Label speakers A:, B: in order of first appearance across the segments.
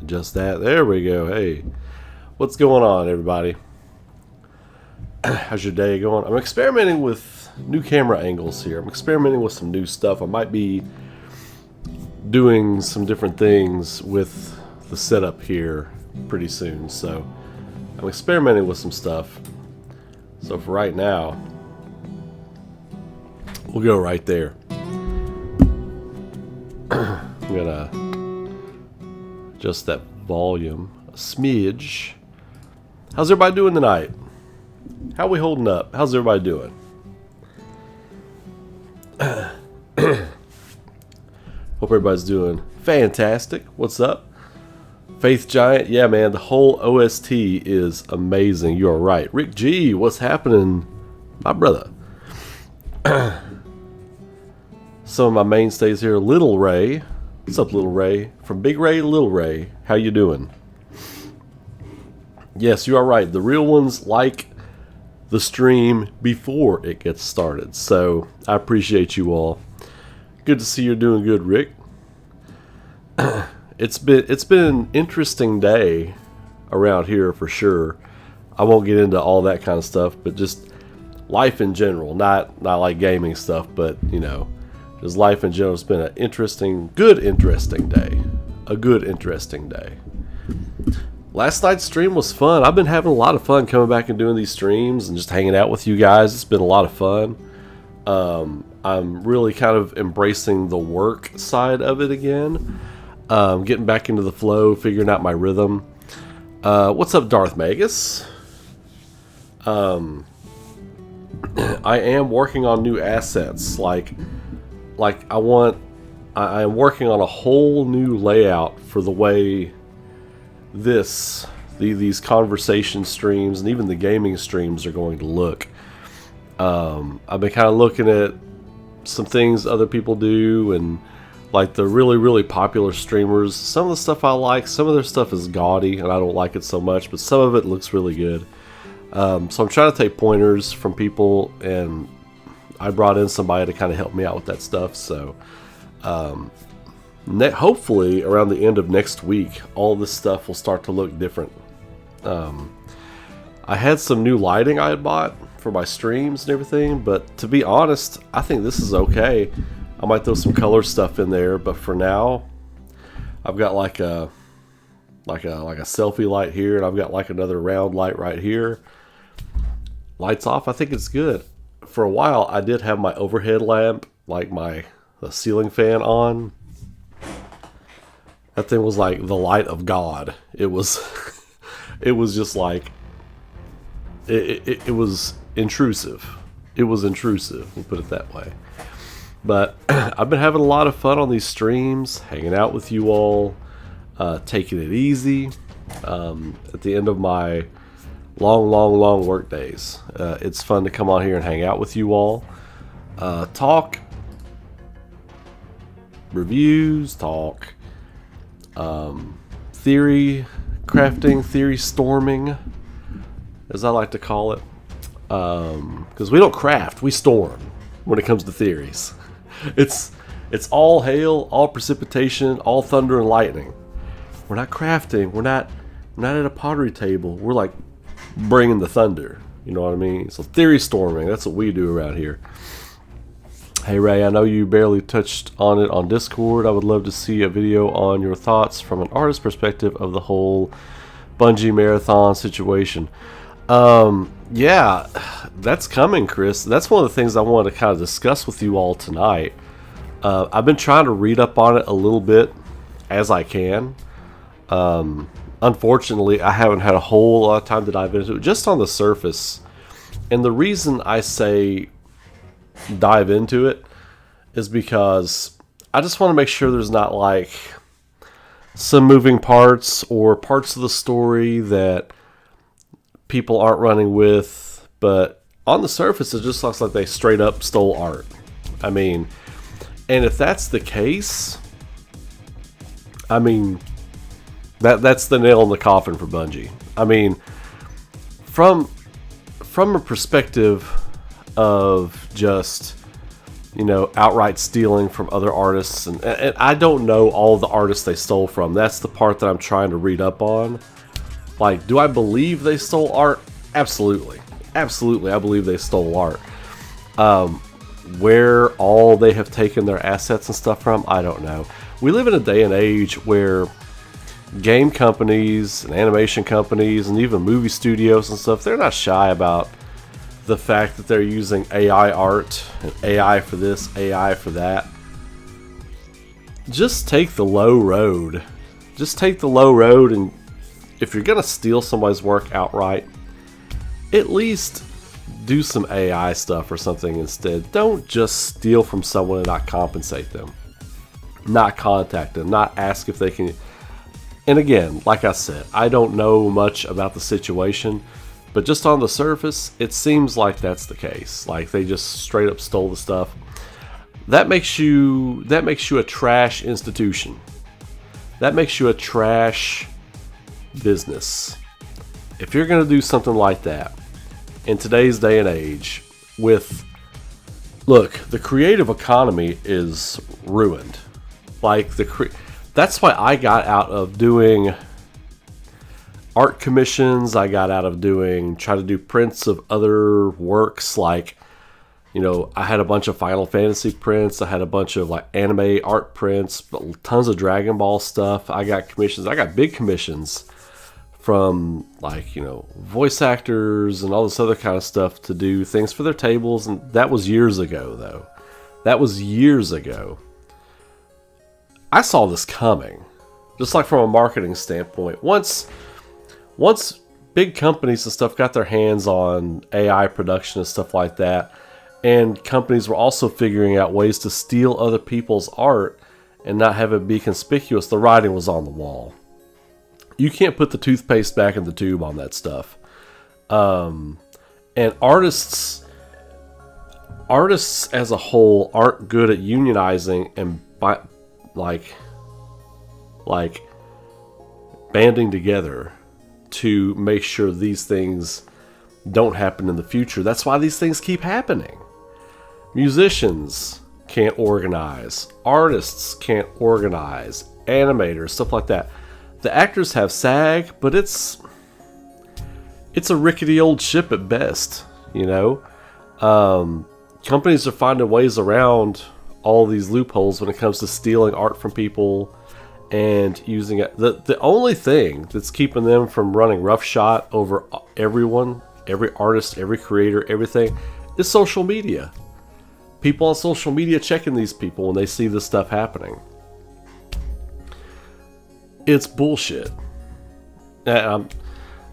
A: Just that. There we go. Hey, what's going on, everybody? How's your day going? I'm experimenting with new camera angles here. I'm experimenting with some new stuff. I might be doing some different things with the setup here pretty soon. So I'm experimenting with some stuff. So for right now, we'll go right there. I'm gonna adjust that volume a smidge. How's everybody doing tonight? How we holding up? How's everybody doing? Hope everybody's doing fantastic. What's up? Faith Giant, yeah man, the whole OST is amazing. You are right. Rick G, what's happening, my brother? Some of my mainstays here. Little Ray, what's up, Little Ray? From Big Ray to Little Ray, how you doing? Yes, you are right. The real ones like the stream before it gets started. So I appreciate you all. Good to see you're doing good, Rick. It's been an interesting day around here for sure. I won't get into all that kind of stuff, but just life in general, not like gaming stuff, but you know, just life in general. It's been an interesting day. A good interesting day. Last night's stream was fun. I've been having a lot of fun coming back and doing these streams and just hanging out with you guys. It's been a lot of fun. I'm really kind of embracing the work side of it again. Getting back into the flow, figuring out my rhythm. What's up, Darth Magus? I am working on new assets. Like I am working on a whole new layout for the way these conversation streams and even the gaming streams are going to look. I've been kind of looking at some things other people do, and like the really popular streamers. Some of the stuff I like, some of their stuff is gaudy and I don't like it so much, but some of it looks really good. So I'm trying to take pointers from people, and I brought in somebody to kind of help me out with that stuff. So hopefully around the end of next week, all this stuff will start to look different. I had some new lighting I had bought for my streams and everything, but to be honest, I think this is okay. I might throw some color stuff in there, but for now, I've got like a selfie light here, and I've got like another round light right here. Lights off. I think it's good. For a while, I did have my overhead lamp, like the ceiling fan on. That thing was like the light of God. It was, it was just like, it was intrusive. It was intrusive. We'll put it that way. But I've been having a lot of fun on these streams, hanging out with you all, taking it easy. At the end of my long work days, it's fun to come on here and hang out with you all, talk reviews, talk theory crafting, theory storming, as I like to call it. Because we don't craft, we storm when it comes to theories. It's all hail, all precipitation, all thunder and lightning. We're not crafting. We're not at a pottery table. We're like bringing the thunder. You know what I mean? So theory storming, that's what we do around here. Hey Ray, I know you barely touched on it on Discord. I would love to see a video on your thoughts from an artist perspective of the whole Bungie marathon situation. Yeah, that's coming, Chris. That's one of the things I wanted to kind of discuss with you all tonight. I've been trying to read up on it a little bit as I can. Unfortunately, I haven't had a whole lot of time to dive into it, just on the surface. And the reason I say dive into it is because I just want to make sure there's not like some moving parts or parts of the story that people aren't running with, but on the surface it just looks like they straight up stole art. I mean, and if that's the case, I mean, that's the nail in the coffin for Bungie. I mean, from a perspective of just, you know, outright stealing from other artists, and I don't know all the artists they stole from. That's the part that I'm trying to read up on. Like, do I believe they stole art? Absolutely. Absolutely, I believe they stole art. Where all they have taken their assets and stuff from, I don't know. We live in a day and age where game companies and animation companies and even movie studios and stuff, they're not shy about the fact that they're using AI art and AI for this, AI for that. Just take the low road. Just take the low road, and if you're going to steal somebody's work outright, at least do some AI stuff or something instead. Don't just steal from someone and not compensate them. Not contact them. Not ask if they can. And again, like I said, I don't know much about the situation, but just on the surface, it seems like that's the case. Like they just straight up stole the stuff. That makes you a trash institution. That makes you a trash business. If you're going to do something like that in today's day and age, look, the creative economy is ruined. Like that's why I got out of doing art commissions. I got out of try to do prints of other works. Like, you know, I had a bunch of Final Fantasy prints. I had a bunch of like anime art prints, tons of Dragon Ball stuff. I got commissions. I got big commissions from, like, you know, voice actors and all this other kind of stuff to do things for their tables. And that was years ago, though. That was years ago. I saw this coming, just like from a marketing standpoint. Once big companies and stuff got their hands on AI production and stuff like that, and companies were also figuring out ways to steal other people's art and not have it be conspicuous, the writing was on the wall. You can't put the toothpaste back in the tube on that stuff. And artists as a whole aren't good at unionizing and like banding together to make sure these things don't happen in the future. That's why these things keep happening. Musicians can't organize. Artists can't organize. Animators, stuff like that. The actors have SAG, but it's a rickety old ship at best, you know? Companies are finding ways around all these loopholes when it comes to stealing art from people and using it. The only thing that's keeping them from running roughshod over everyone, every artist, every creator, everything, is social media. People on social media checking these people when they see this stuff happening. It's bullshit. And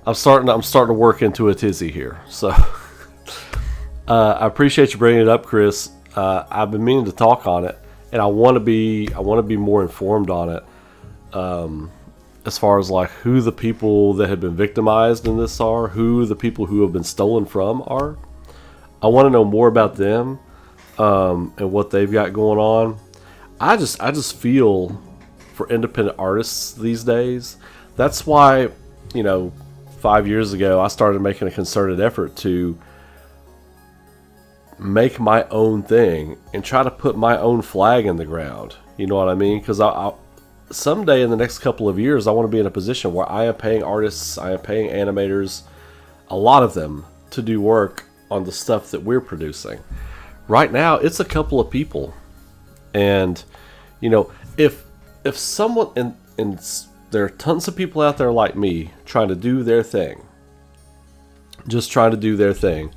A: I'm starting to work into a tizzy here. So I appreciate you bringing it up, Chris. I've been meaning to talk on it, and I want to be more informed on it. As far as like who the people that have been victimized in this are, who the people who have been stolen from are. I want to know more about them, and what they've got going on. I just feel for independent artists these days. That's why, 5 years ago I started making a concerted effort to make my own thing and try to put my own flag in the ground. You know what I mean? Because I someday in the next couple of years, I want to be in a position where I am paying artists, I am paying animators, a lot of them, to do work on the stuff that we're producing. Right now, it's a couple of people. And, if someone, and there are tons of people out there like me trying to do their thing, just trying to do their thing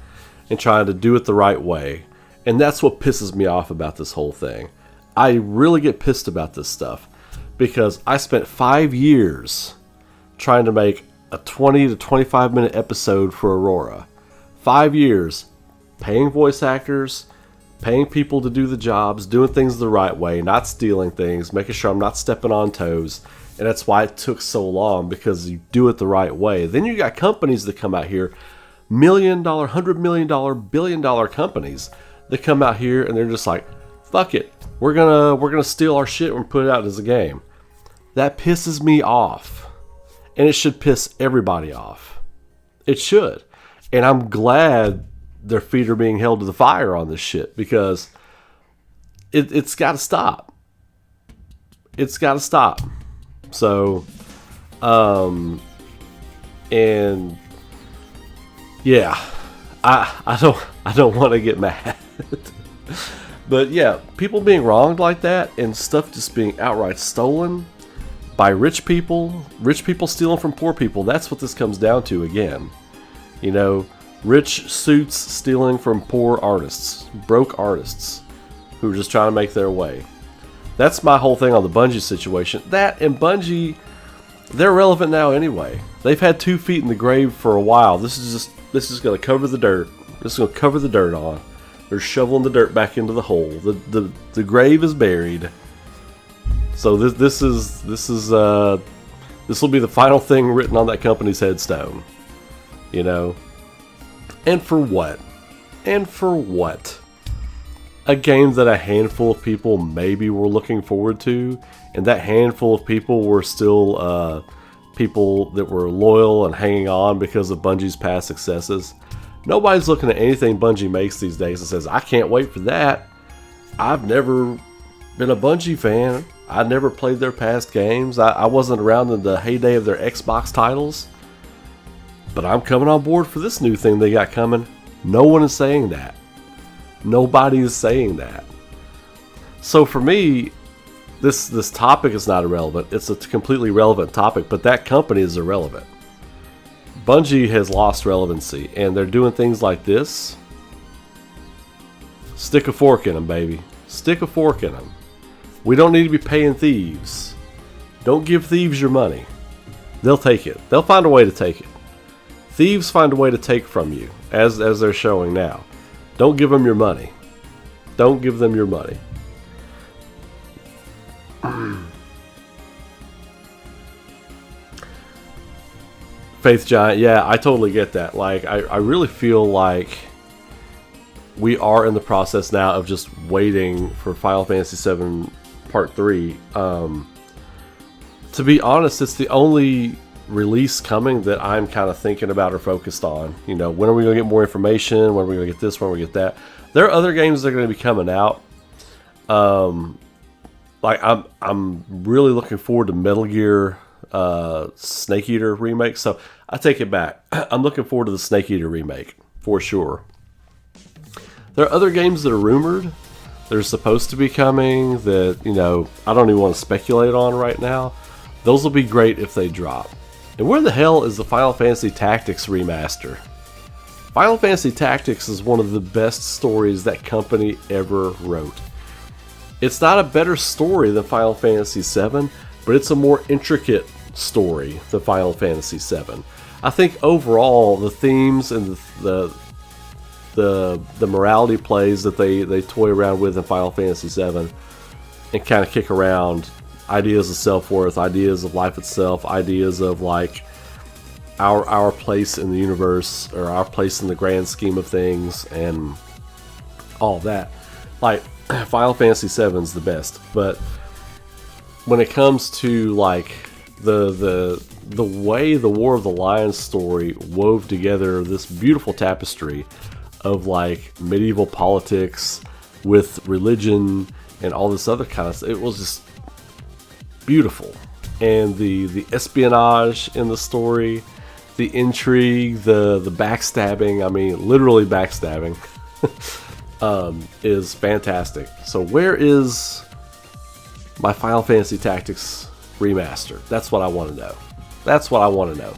A: and trying to do it the right way. And that's what pisses me off about this whole thing. I really get pissed about this stuff because I spent 5 years trying to make a 20 to 25 minute episode for ARAURA. 5 years paying voice actors, paying people to do the jobs, doing things the right way, not stealing things, making sure I'm not stepping on toes. And that's why it took so long, because you do it the right way. Then you got companies that come out here, $1 million, $100 million, $1 billion companies that come out here and they're just like, fuck it, we're gonna steal our shit and put it out as a game. That pisses me off, and it should piss everybody off. It should, and I'm glad their feet are being held to the fire on this shit, because it's got to stop. It's got to stop. So, and yeah, I don't want to get mad, but yeah, people being wronged like that and stuff just being outright stolen by rich people stealing from poor people. That's what this comes down to again. Rich suits stealing from poor artists, broke artists who are just trying to make their way. That's my whole thing on the Bungie situation. That and Bungie, they're relevant now anyway. They've had 2 feet in the grave for a while. This is going to cover the dirt. This is going to cover the dirt on. They're shoveling the dirt back into the hole. The grave is buried. So this will be the final thing written on that company's headstone. And for what? A game that a handful of people maybe were looking forward to, and that handful of people were still people that were loyal and hanging on because of Bungie's past successes. Nobody's looking at anything Bungie makes these days and says, I can't wait for that. I've never been a Bungie fan. I never played their past games. I wasn't around in the heyday of their Xbox titles. But I'm coming on board for this new thing they got coming. No one is saying that. Nobody is saying that. So for me, this topic is not irrelevant. It's a completely relevant topic, but that company is irrelevant. Bungie has lost relevancy, and they're doing things like this. Stick a fork in them, baby. Stick a fork in them. We don't need to be paying thieves. Don't give thieves your money. They'll take it. They'll find a way to take it. Thieves find a way to take from you, as they're showing now. Don't give them your money. Don't give them your money. Faith Giant, yeah, I totally get that. Like, I really feel like we are in the process now of just waiting for Final Fantasy VII Part 3. To be honest, it's the only release coming that I'm kind of thinking about or focused on. When are we going to get more information? When are we going to get this? When are we going to get that? There are other games that are going to be coming out. Like I'm really looking forward to Metal Gear Snake Eater remake. So I take it back. I'm looking forward to the Snake Eater remake for sure. There are other games that are rumored. They're supposed to be coming that, I don't even want to speculate on right now. Those will be great if they drop. And where the hell is the Final Fantasy Tactics remaster? Final Fantasy Tactics is one of the best stories that company ever wrote. It's not a better story than Final Fantasy VII, but it's a more intricate story than Final Fantasy VII. I think overall the themes and the morality plays that they toy around with in Final Fantasy VII and kind of kick around ideas of self-worth, ideas of life itself, ideas of like our place in the universe or our place in the grand scheme of things and all that. Like Final Fantasy VII is the best, but when it comes to like the way the War of the Lions story wove together this beautiful tapestry of like medieval politics with religion and all this other kind of stuff, it was just beautiful. And the espionage in the story, the intrigue, the backstabbing, I mean literally backstabbing, is fantastic. So where is my Final Fantasy Tactics remaster? That's what I want to know. That's what I want to know.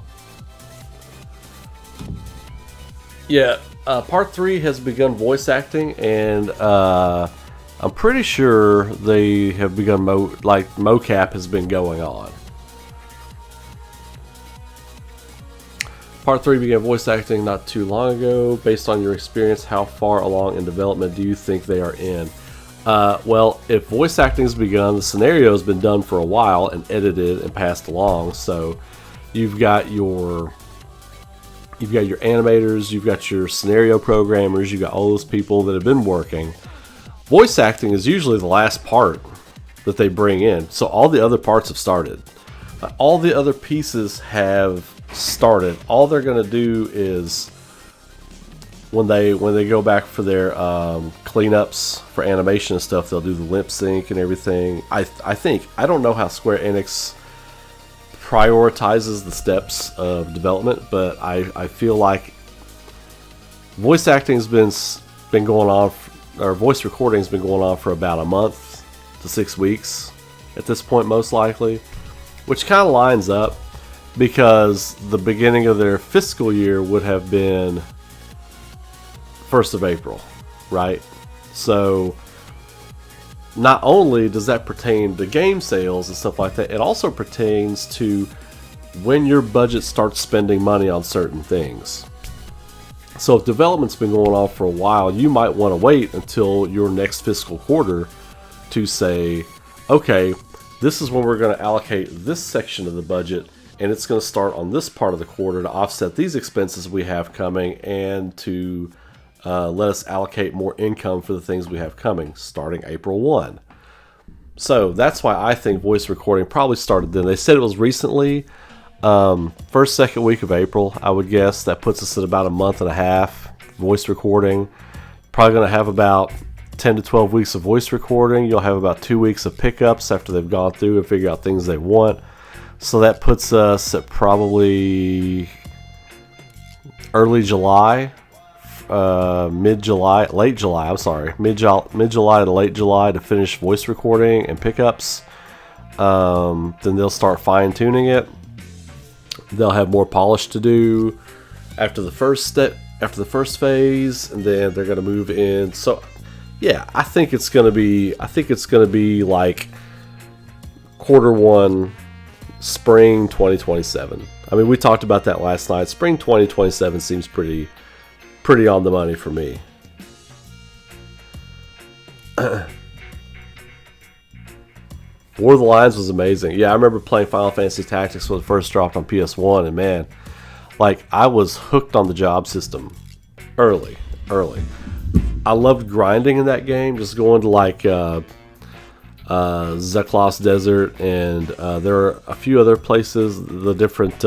A: Yeah, Part 3 has begun voice acting, and I'm pretty sure they have begun mocap has been going on. Part 3 began voice acting not too long ago. Based on your experience, how far along in development do you think they are in? Well, if voice acting's begun, the scenario's been done for a while and edited and passed along. So you've got your animators, you've got your scenario programmers, you've got all those people that have been working. Voice acting is usually the last part that they bring in. So all the other parts have started. All the other pieces have started. All they're going to do is when they go back for their cleanups for animation and stuff, they'll do the lip sync and everything. I think, I don't know how Square Enix prioritizes the steps of development, but I feel like voice acting has been going on, or voice recording has been going on for about a month to 6 weeks at this point, most likely, which kind of lines up because the beginning of their fiscal year would have been 1st of April, right? So not only does that pertain to game sales and stuff like that, it also pertains to when your budget starts spending money on certain things. So if development's been going on for a while, you might want to wait until your next fiscal quarter to say, okay, this is when we're going to allocate this section of the budget, and it's going to start on this part of the quarter to offset these expenses we have coming, and to let us allocate more income for the things we have coming starting April 1. So that's why I think voice recording probably started then. They said it was recently, first, second week of April, I would guess. That puts us at about a month and a half voice recording. Probably going to have about 10 to 12 weeks of voice recording. You'll have about 2 weeks of pickups after they've gone through and figure out things they want. So that puts us at probably early July, mid-July, late July, I'm sorry, mid-July to late July to finish voice recording and pickups. Then they'll start fine-tuning it. They'll have more polish to do after the first step, after the first phase, and then they're going to move in. So yeah, I think it's going to be like Q1 spring 2027. I mean, we talked about that last night. Spring 2027 seems pretty on the money for me. War of the Lions was amazing. Yeah, I remember playing Final Fantasy Tactics when it first dropped on PS1, and man, like, I was hooked on the job system early. I loved grinding in that game, just going to like Zeklos Desert, and there are a few other places. The different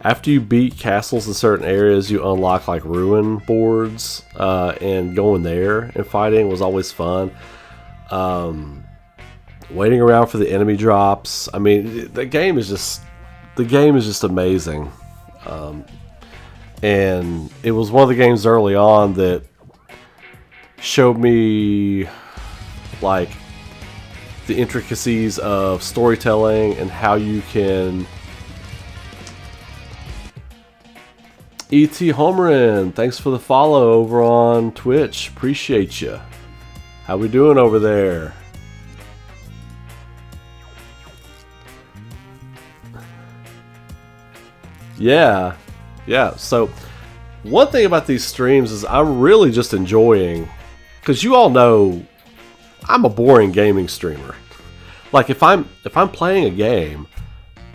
A: after you beat castles in certain areas, you unlock like ruin boards, and going there and fighting was always fun. Waiting around for the enemy drops. I mean, the game is just amazing. And it was one of the games early on that showed me like the intricacies of storytelling and how you can. E.T. Homerin, thanks for the follow over on Twitch. Appreciate you. How we doing over there? Yeah. So one thing about these streams is I'm really just enjoying, because you all know I'm a boring gaming streamer. Like if I'm playing a game,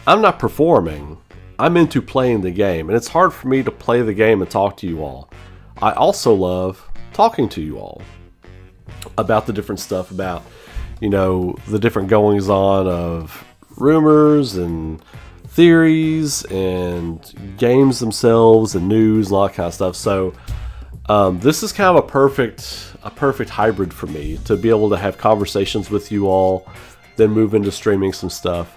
A: I'm not performing. I'm into playing the game, and it's hard for me to play the game and talk to you all. I also love talking to you all. about the different stuff, about, you know, the different goings on of rumors and theories and games themselves and news and all that kind of stuff. So this is kind of a perfect hybrid for me to be able to have conversations with you all, then move into streaming some stuff.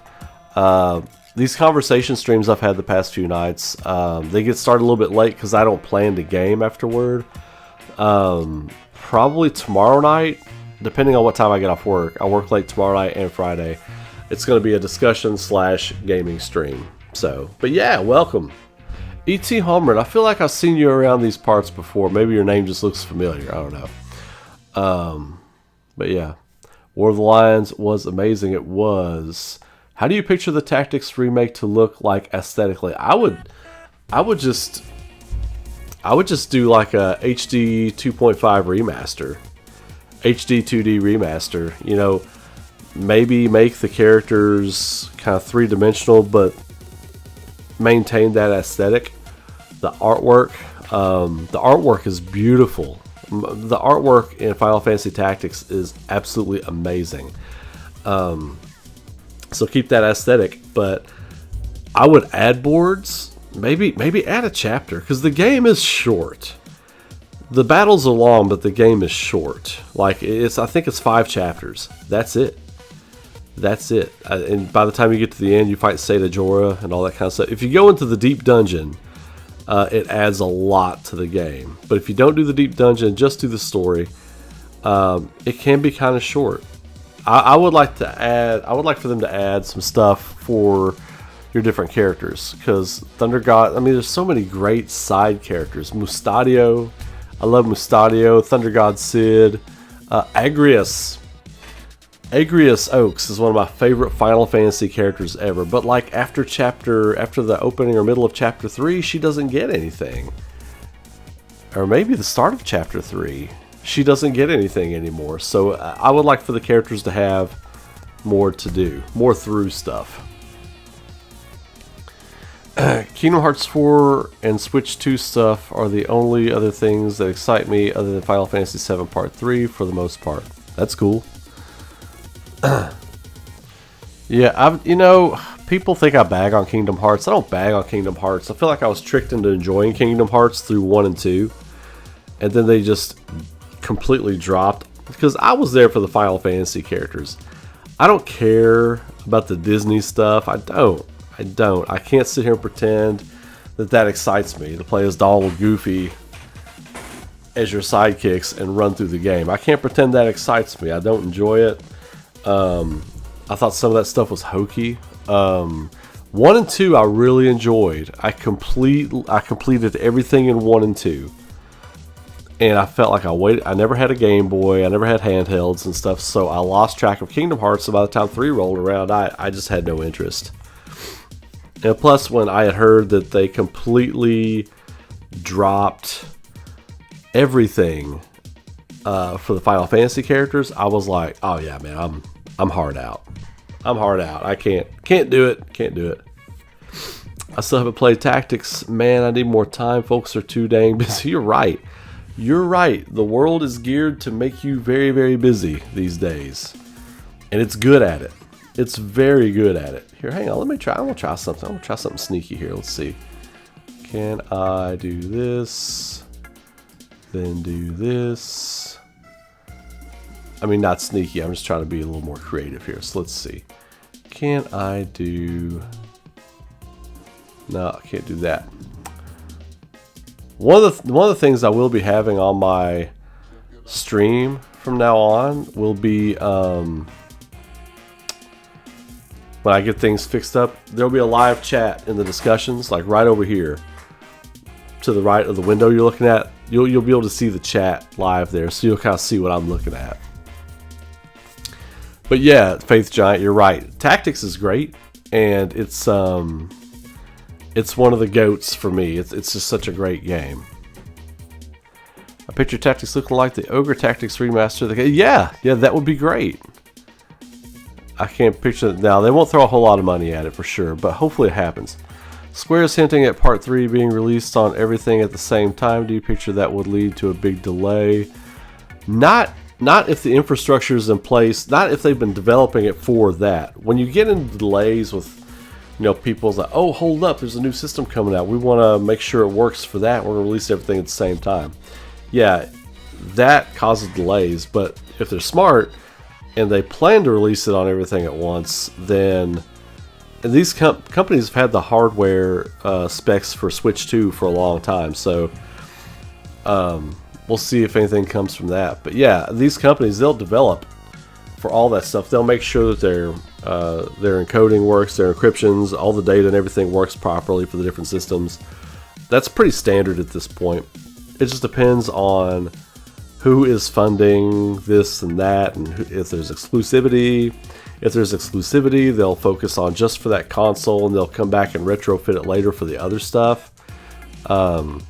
A: These conversation streams I've had the past few nights, they get started a little bit late because I don't plan to game afterward. Probably tomorrow night, depending on what time I get off work. I work late tomorrow night and Friday. It's going to be a discussion / gaming stream. So, but yeah, welcome. E.T. Homerun, I feel like I've seen you around these parts before. Maybe your name just looks familiar. I don't know. But yeah, War of the Lions was amazing. It was. How do you picture the Tactics remake to look like aesthetically? I would just do like a HD 2.5 remaster, HD 2D remaster. You know, maybe make the characters kind of three-dimensional, but maintain that aesthetic. The artwork is beautiful. The artwork in Final Fantasy Tactics is absolutely amazing. So keep that aesthetic, but I would add boards, maybe add a chapter, because the game is short. The battles are long, but the game is short. Like, I think it's 5 chapters. That's it. And by the time you get to the end, you fight Seda Jorah and all that kind of stuff. If you go into the deep dungeon, it adds a lot to the game. But if you don't do the deep dungeon, just do the story, it can be kind of short. I would like for them to add some stuff for your different characters, because Thunder God, I mean, there's so many great side characters. Mustadio, I love Mustadio. Thunder God Cid, Agrias Oaks is one of my favorite Final Fantasy characters ever. But like after the opening or middle of chapter 3, she doesn't get anything, or maybe the start of chapter 3. She doesn't get anything anymore. So I would like for the characters to have more to do, more through stuff. Kingdom Hearts 4 and Switch 2 stuff are the only other things that excite me other than Final Fantasy 7 Part 3 for the most part. That's cool. Yeah, people think I bag on Kingdom Hearts. I don't bag on Kingdom Hearts. I feel like I was tricked into enjoying Kingdom Hearts through 1 and 2. And then they just completely dropped, because I was there for the Final Fantasy characters. I don't care about the Disney stuff. I don't. I can't sit here and pretend that excites me, to play as Donald Goofy as your sidekicks and run through the game. I can't pretend that excites me. I don't enjoy it. I thought some of that stuff was hokey. 1 and 2 I really enjoyed. I completed everything in 1 and 2. And I felt like I never had a Game Boy, I never had handhelds and stuff, so I lost track of Kingdom Hearts, so by the time 3 rolled around, I just had no interest. And plus, when I had heard that they completely dropped everything for the Final Fantasy characters, I was like, oh yeah, man, I'm hard out. I can't do it. I still haven't played Tactics. Man, I need more time. Folks are too dang busy. You're right. The world is geared to make you very, very busy these days. And it's good at it. It's very good at it. Here, hang on. I'm going to try something. I'm going to try something sneaky here. Let's see. Can I do this? Then do this. I mean, not sneaky. I'm just trying to be a little more creative here. So let's see. Can I do... No, I can't do that. One of the things I will be having on my stream from now on will be when I get things fixed up, there'll be a live chat in the discussions, like right over here to the right of the window you're looking at. You'll be able to see the chat live there, so you'll kind of see what I'm looking at. But yeah, Faith Giant, you're right. Tactics is great, and it's one of the GOATs for me. It's just such a great game. I picture Tactics looking like the Ogre Tactics remaster. Yeah, that would be great. I can't picture it now. They won't throw a whole lot of money at it for sure, but hopefully it happens. Square is hinting at Part 3 being released on everything at the same time. Do you picture that would lead to a big delay? Not not if the infrastructure is in place, not if they've been developing it for that. When you get into delays with, people's like, oh, hold up, there's a new system coming out. We want to make sure it works for that. We're going to release everything at the same time. Yeah, that causes delays. But if they're smart and they plan to release it on everything at once, then these companies have had the hardware specs for Switch 2 for a long time. So we'll see if anything comes from that. But yeah, these companies, they'll develop for all that stuff. They'll make sure that their encoding works, their encryptions, all the data and everything works properly for the different systems. That's pretty standard at this point. It just depends on who is funding this and that, and if there's exclusivity. If there's exclusivity, they'll focus on just for that console, and they'll come back and retrofit it later for the other stuff. And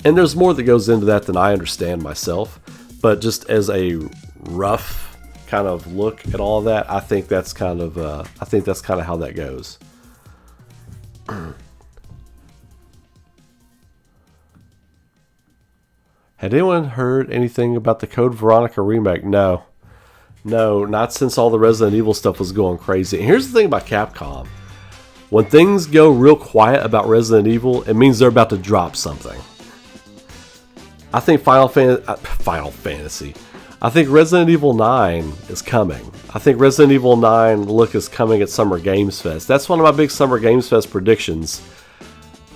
A: there's more that goes into that than I understand myself. But just as a rough kind of look at all of that, I think that's kind of how that goes. Had anyone heard anything about the Code Veronica remake? No, not since all the Resident Evil stuff was going crazy. And here's the thing about Capcom: when things go real quiet about Resident Evil, it means they're about to drop something. I think Final Fantasy. I think Resident Evil 9 is coming. I think Resident Evil 9 look is coming at Summer Games Fest. That's one of my big Summer Games Fest predictions.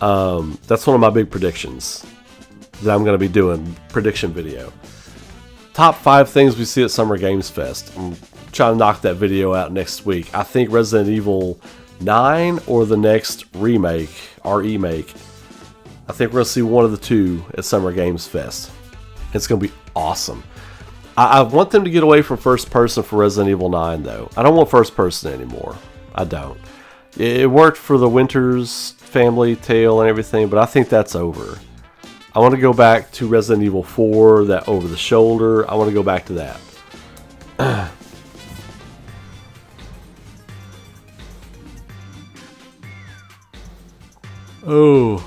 A: That's one of my big predictions that I'm going to be doing. Prediction video. Top 5 things we see at Summer Games Fest. I'm trying to knock that video out next week. I think Resident Evil 9 or the next remake, remake. I think we're going to see one of the two at Summer Games Fest. It's going to be awesome. I want them to get away from first person for Resident Evil 9, though. I don't want first person anymore. I don't. It worked for the Winters family tale and everything, but I think that's over. I want to go back to Resident Evil 4, that over the shoulder. I want to go back to that. Oh.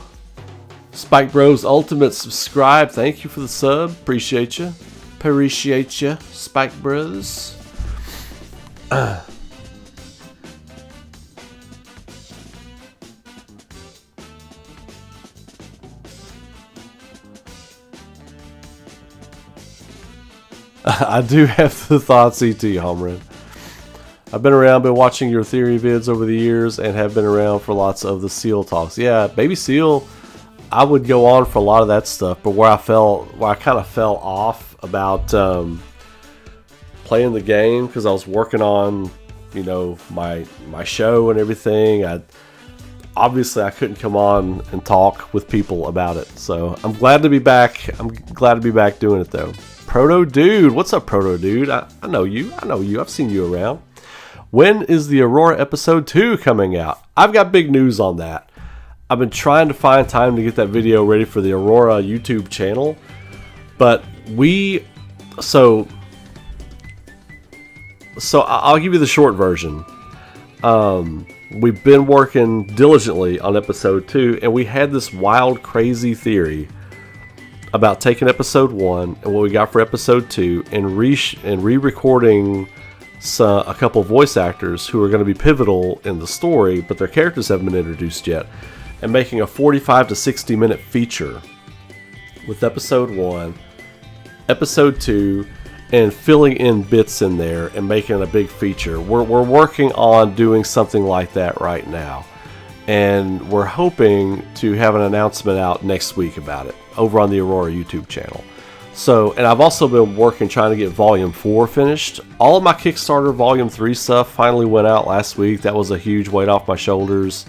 A: Spike Bros Ultimate subscribe. Thank you for the sub. Appreciate you. Appreciate you, Spike Bros. I do have the thoughts, ET Homerun. I've been around, been watching your theory vids over the years, and have been around for lots of the Seal talks. Yeah, Baby Seal, I would go on for a lot of that stuff, but where I kind of fell off about playing the game, because I was working on, my show and everything. Obviously I couldn't come on and talk with people about it. So I'm glad to be back. I'm glad to be back doing it though. Proto Dude, what's up, Proto Dude? I know you. I've seen you around. When is the ARAURA episode 2 coming out? I've got big news on that. I've been trying to find time to get that video ready for the ARAURA YouTube channel, but so I'll give you the short version. We've been working diligently on episode 2, and we had this wild, crazy theory about taking episode 1 and what we got for episode 2 and re-recording a couple voice actors who are going to be pivotal in the story, but their characters haven't been introduced yet, and making a 45 to 60 minute feature with episode 1, episode 2, and filling in bits in there and making a big feature. We're working on doing something like that right now, and we're hoping to have an announcement out next week about it over on the ARAURA YouTube channel. So, and I've also been working trying to get Volume 4 finished. All of my Kickstarter Volume 3 stuff finally went out last week. That was a huge weight off my shoulders.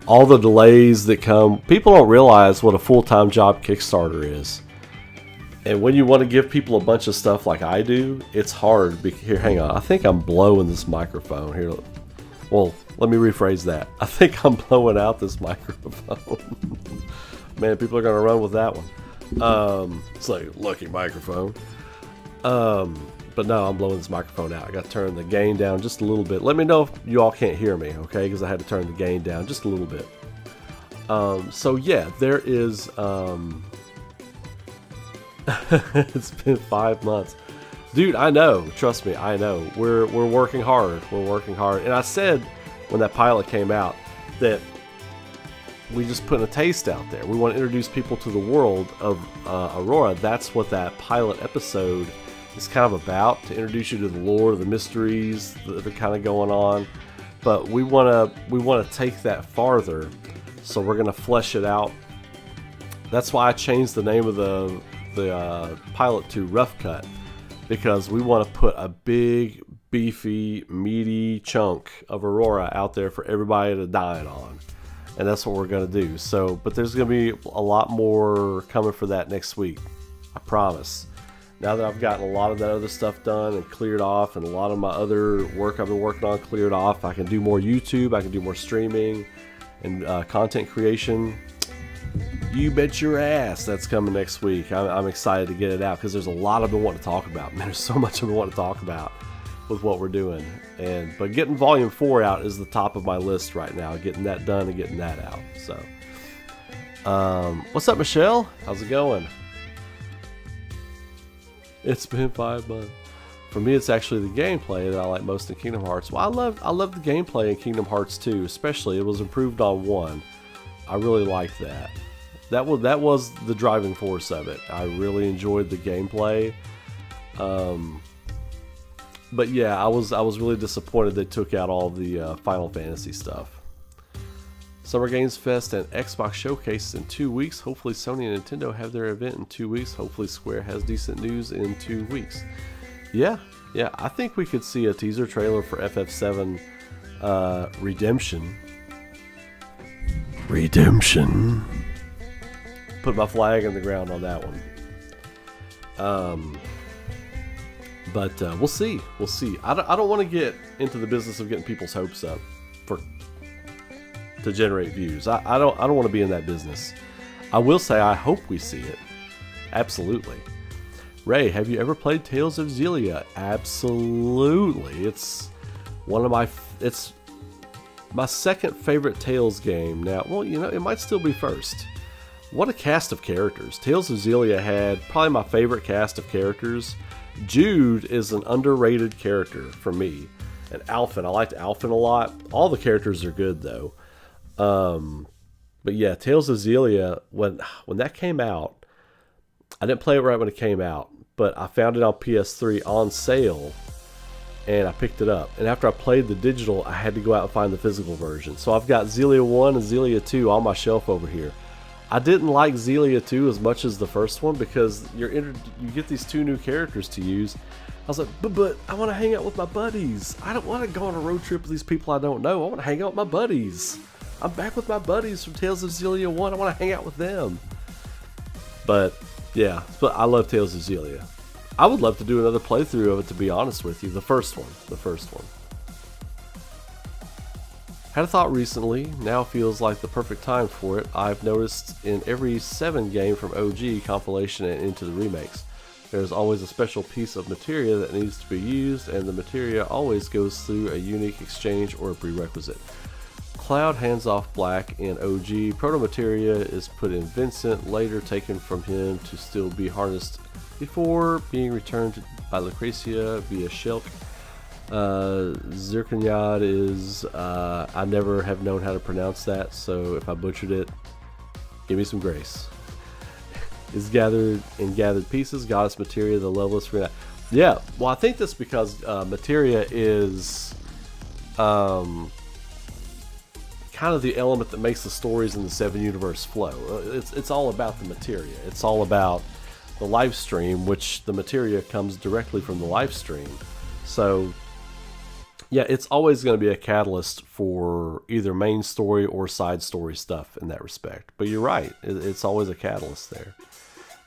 A: All the delays that come, people don't realize what a full-time job Kickstarter is. And when you want to give people a bunch of stuff like I do, it's hard. Here, hang on. I think I'm blowing this microphone here. Well, let me rephrase that. I think I'm blowing out this microphone. Man, people are going to run with that one. It's like, lucky microphone. But no, I'm blowing this microphone out. I got to turn the gain down just a little bit. Let me know if you all can't hear me, okay? Because I had to turn the gain down just a little bit. So yeah, there is... it's been 5 months. Dude, I know. Trust me, I know. We're working hard. We're working hard. And I said when that pilot came out that we just put a taste out there. We want to introduce people to the world of ARAURA. That's what that pilot episode is kind of about, to introduce you to the lore, the mysteries that are kind of going on. But we want to take that farther, so we're going to flesh it out. That's why I changed the name of the pilot to Rough Cut, because we want to put a big, beefy, meaty chunk of ARAURA out there for everybody to dine on. And that's what we're going to do. So, but there's going to be a lot more coming for that next week. I promise. Now that I've gotten a lot of that other stuff done and cleared off, and a lot of my other work I've been working on cleared off, I can do more YouTube, I can do more streaming and content creation. You bet your ass that's coming next week. I'm excited to get it out, because there's a lot I've been wanting to talk about. Man, there's so much I've been wanting to talk about with what we're doing. But getting Volume 4 out is the top of my list right now. Getting that done and getting that out. So, what's up, Michelle? How's it going? It's been 5 months. For me, it's actually the gameplay that I like most in Kingdom Hearts. Well, I love the gameplay in Kingdom Hearts 2, especially. It was improved on 1. I really liked that. That was the driving force of it. I really enjoyed the gameplay. But yeah, I was really disappointed they took out all the Final Fantasy stuff. Summer Games Fest and Xbox Showcase in 2 weeks. Hopefully Sony and Nintendo have their event in 2 weeks. Hopefully Square has decent news in 2 weeks. Yeah, I think we could see a teaser trailer for FF7 Redemption. Put my flag in the ground on that one. But we'll see. I don't want to get into the business of getting people's hopes up to generate views. I don't want to be in that business. I will say I hope we see it. Absolutely. Ray, have you ever played Tales of Xillia? Absolutely. It's my second favorite Tales game now. Well, it might still be first. What a cast of characters. Tales of Xillia had probably my favorite cast of characters. Jude is an underrated character for me. And Alphen, I liked Alphen a lot. All the characters are good though. But yeah, Tales of Xillia, when that came out, I didn't play it right when it came out, but I found it on PS3 on sale, and I picked it up. And after I played the digital, I had to go out and find the physical version. So I've got Xillia 1 and Xillia 2 on my shelf over here. I didn't like Xillia 2 as much as the first one, because you get these 2 new characters to use. I was like, but I want to hang out with my buddies. I don't want to go on a road trip with these people I don't know. I want to hang out with my buddies. I'm back with my buddies from Tales of Xillia 1. I want to hang out with them. But yeah, I love Tales of Xillia. I would love to do another playthrough of it, to be honest with you. The first one. Had a thought recently, now feels like the perfect time for it. I've noticed in every 7 game from OG, compilation, and into the remakes, there's always a special piece of materia that needs to be used, and the materia always goes through a unique exchange or a prerequisite. Cloud hands off Black in OG, proto-materia is put in Vincent, later taken from him to still be harnessed before being returned by Lucretia via Shilk. Zirconyad is, I never have known how to pronounce that, so if I butchered it, give me some grace. Is gathered in gathered pieces, goddess materia, the level is yeah, well I think that's because materia is kind of the element that makes the stories in the 7 universe flow. It's all about the materia. It's all about the live stream, which the materia comes directly from the live stream. So yeah, it's always going to be a catalyst for either main story or side story stuff in that respect. But you're right, it's always a catalyst there.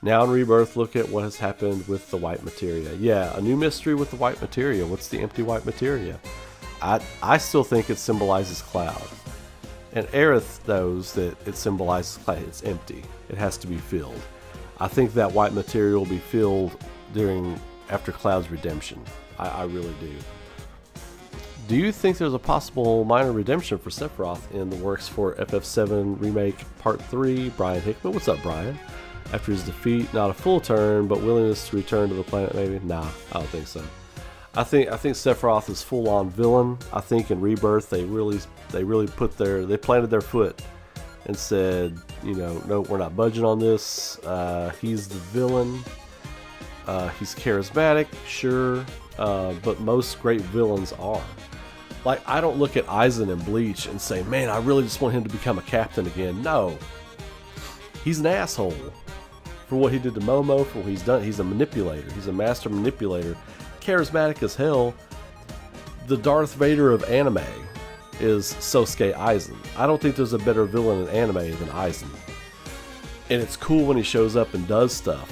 A: Now in Rebirth, look at what has happened with the white materia. Yeah, a new mystery with the white materia. What's the empty white materia? I still think it symbolizes Cloud. And Aerith knows that it symbolizes Cloud. It's empty. It has to be filled. I think that white materia will be filled after Cloud's redemption. I really do. Do you think there's a possible minor redemption for Sephiroth in the works for FF7 Remake Part 3? Brian Hickman. What's up, Brian? after his defeat. Not a full turn, but willingness to return to the planet, maybe? Nah, I don't think so. I think Sephiroth is full-on villain. I think in Rebirth they really planted their foot and said, you know, no, we're not budging on this. He's the villain. He's charismatic, sure, but most great villains are. Like, I don't look at Aizen and Bleach and say, man, I really just want him to become a captain again. No. He's an asshole for what he did to Momo, for what he's done. He's a manipulator. He's a master manipulator. Charismatic as hell. The Darth Vader of anime is Sosuke Aizen. I don't think there's a better villain in anime than Aizen. And it's cool when he shows up and does stuff,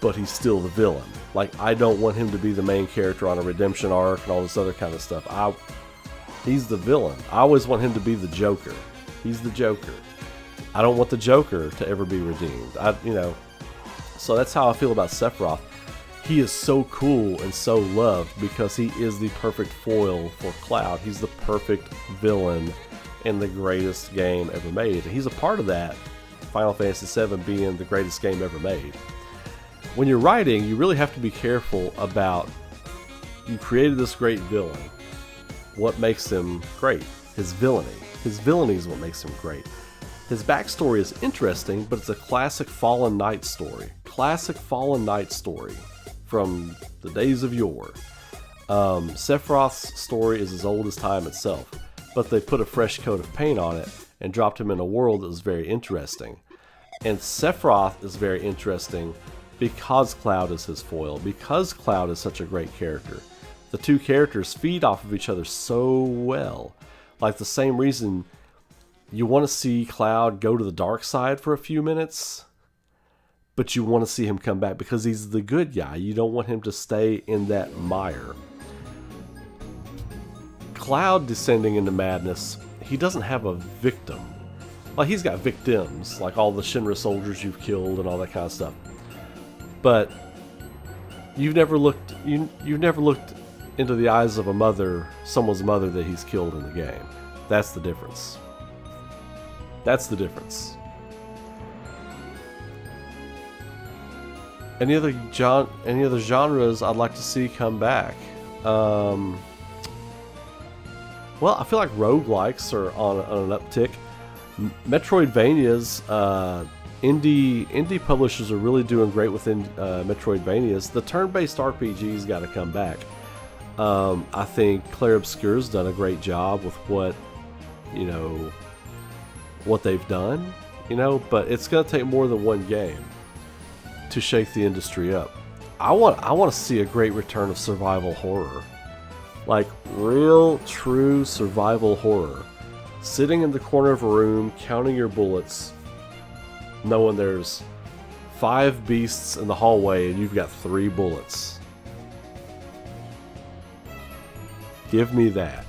A: but he's still the villain. Like, I don't want him to be the main character on a redemption arc and all this other kind of stuff. He's the villain. I always want him to be the Joker. He's the Joker. I don't want the Joker to ever be redeemed. So that's how I feel about Sephiroth. He is so cool and so loved because he is the perfect foil for Cloud. He's the perfect villain in the greatest game ever made. And he's a part of that, Final Fantasy VII being the greatest game ever made. When you're writing, you really have to be careful about, you created this great villain. What makes him great? His villainy. His villainy is what makes him great. His backstory is interesting, but it's a classic Fallen Knight story. Classic Fallen Knight story from the days of yore. Sephiroth's story is as old as time itself, but they put a fresh coat of paint on it and dropped him in a world that was very interesting. And Sephiroth is very interesting because Cloud is his foil, because Cloud is such a great character. The two characters feed off of each other so well. Like, the same reason you want to see Cloud go to the dark side for a few minutes, but you want to see him come back because he's the good guy. You don't want him to stay in that mire. Cloud descending into madness, he doesn't have a victim. Like, he's got victims, like all the Shinra soldiers you've killed and all that kind of stuff. But you've never looked into the eyes of a mother, someone's mother that he's killed in the game. That's the difference. That's the difference. Any other genres I'd like to see come back? Well, I feel like roguelikes are on an uptick. Metroidvanias, indie publishers are really doing great within Metroidvanias. The turn-based RPGs got to come back. I think Clair Obscure's done a great job with what they've done, but it's going to take more than one game to shake the industry up. I want to see a great return of survival horror. Like, real, true survival horror. Sitting in the corner of a room, counting your bullets, knowing there's 5 beasts in the hallway and you've got 3 bullets. Give me that.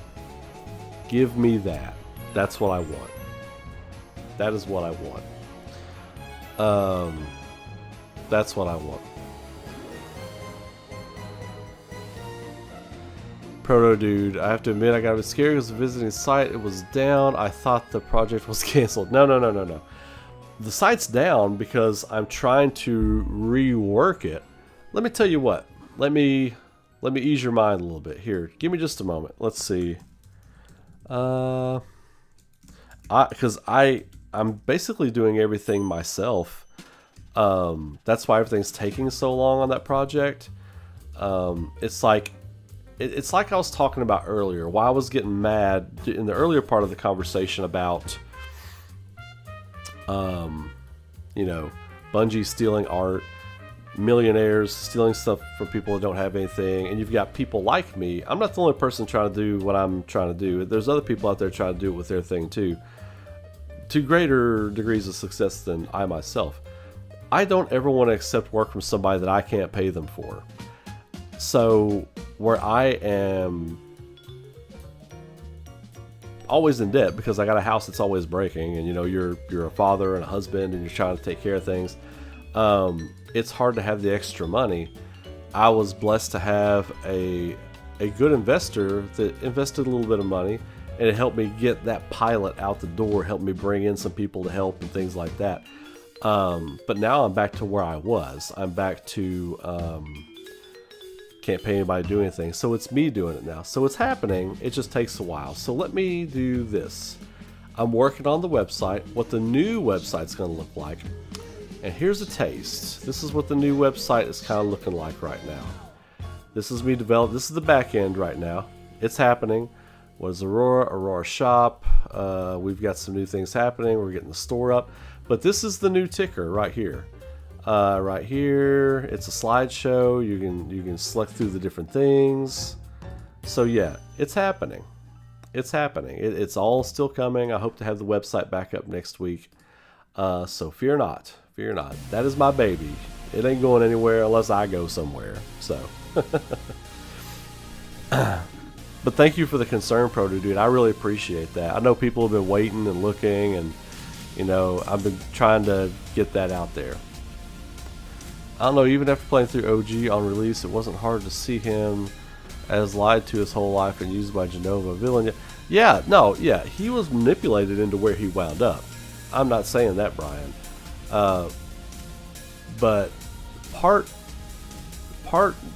A: Give me that. That's what I want. That is what I want. That's what I want. Proto Dude, I have to admit I got a bit scared because the visiting site, it was down. I thought the project was canceled. No. The site's down because I'm trying to rework it. Let me tell you what. Let me ease your mind a little bit. Here, give me just a moment. Let's see. Because I'm basically doing everything myself. That's why everything's taking so long on that project. It's like I was talking about earlier. Why I was getting mad in the earlier part of the conversation about, Bungie stealing art, millionaires stealing stuff from people that don't have anything, and you've got people like me. I'm not the only person trying to do what I'm trying to do. There's other people out there trying to do it with their thing too, to greater degrees of success than I myself. I don't ever want to accept work from somebody that I can't pay them for. So where I am always in debt because I got a house that's always breaking, and you're a father and a husband and you're trying to take care of things. It's hard to have the extra money. I was blessed to have a good investor that invested a little bit of money, and it helped me get that pilot out the door, helped me bring in some people to help and things like that. But now I'm back to where I was. I'm back to can't pay anybody to do anything. So it's me doing it now. So it's happening. It just takes a while. So let me do this. I'm working on the website, what the new website's going to look like. And here's a taste. This is what the new website is kind of looking like right now. This is me developed. This is the back end right now. It's happening. What is ARAURA? ARAURA shop. We've got some new things happening. We're getting the store up. But this is the new ticker right here. Right here, it's a slideshow. You can select through the different things. So yeah, it's happening. It's happening. It's all still coming. I hope to have the website back up next week. So fear not. Fear not. That is my baby. It ain't going anywhere unless I go somewhere. So. But thank you for the concern, Proto Dude. I really appreciate that. I know people have been waiting and looking, and you know, I've been trying to get that out there. I don't know, even after playing through OG on release, it wasn't hard to see him as lied to his whole life and used by Genova, villain. Yeah, no, yeah, he was manipulated into where he wound up. I'm not saying that, Brian. But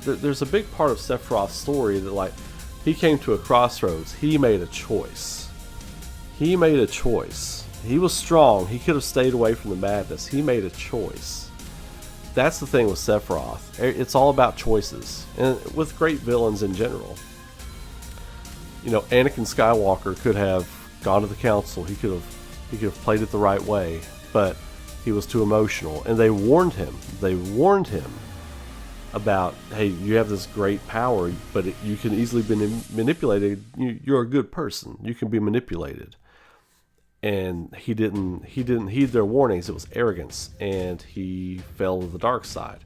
A: there's a big part of Sephiroth's story that, like, he came to a crossroads. He made a choice. He made a choice. He was strong. He could have stayed away from the madness. He made a choice. That's the thing with Sephiroth. It's all about choices, and with great villains in general. You know, Anakin Skywalker could have gone to the council. He could have played it the right way, but he was too emotional, and they warned him. They warned him about, hey, you have this great power, but you can easily be manipulated. You're a good person. You can be manipulated. And he didn't heed their warnings. It was arrogance, and he fell to the dark side.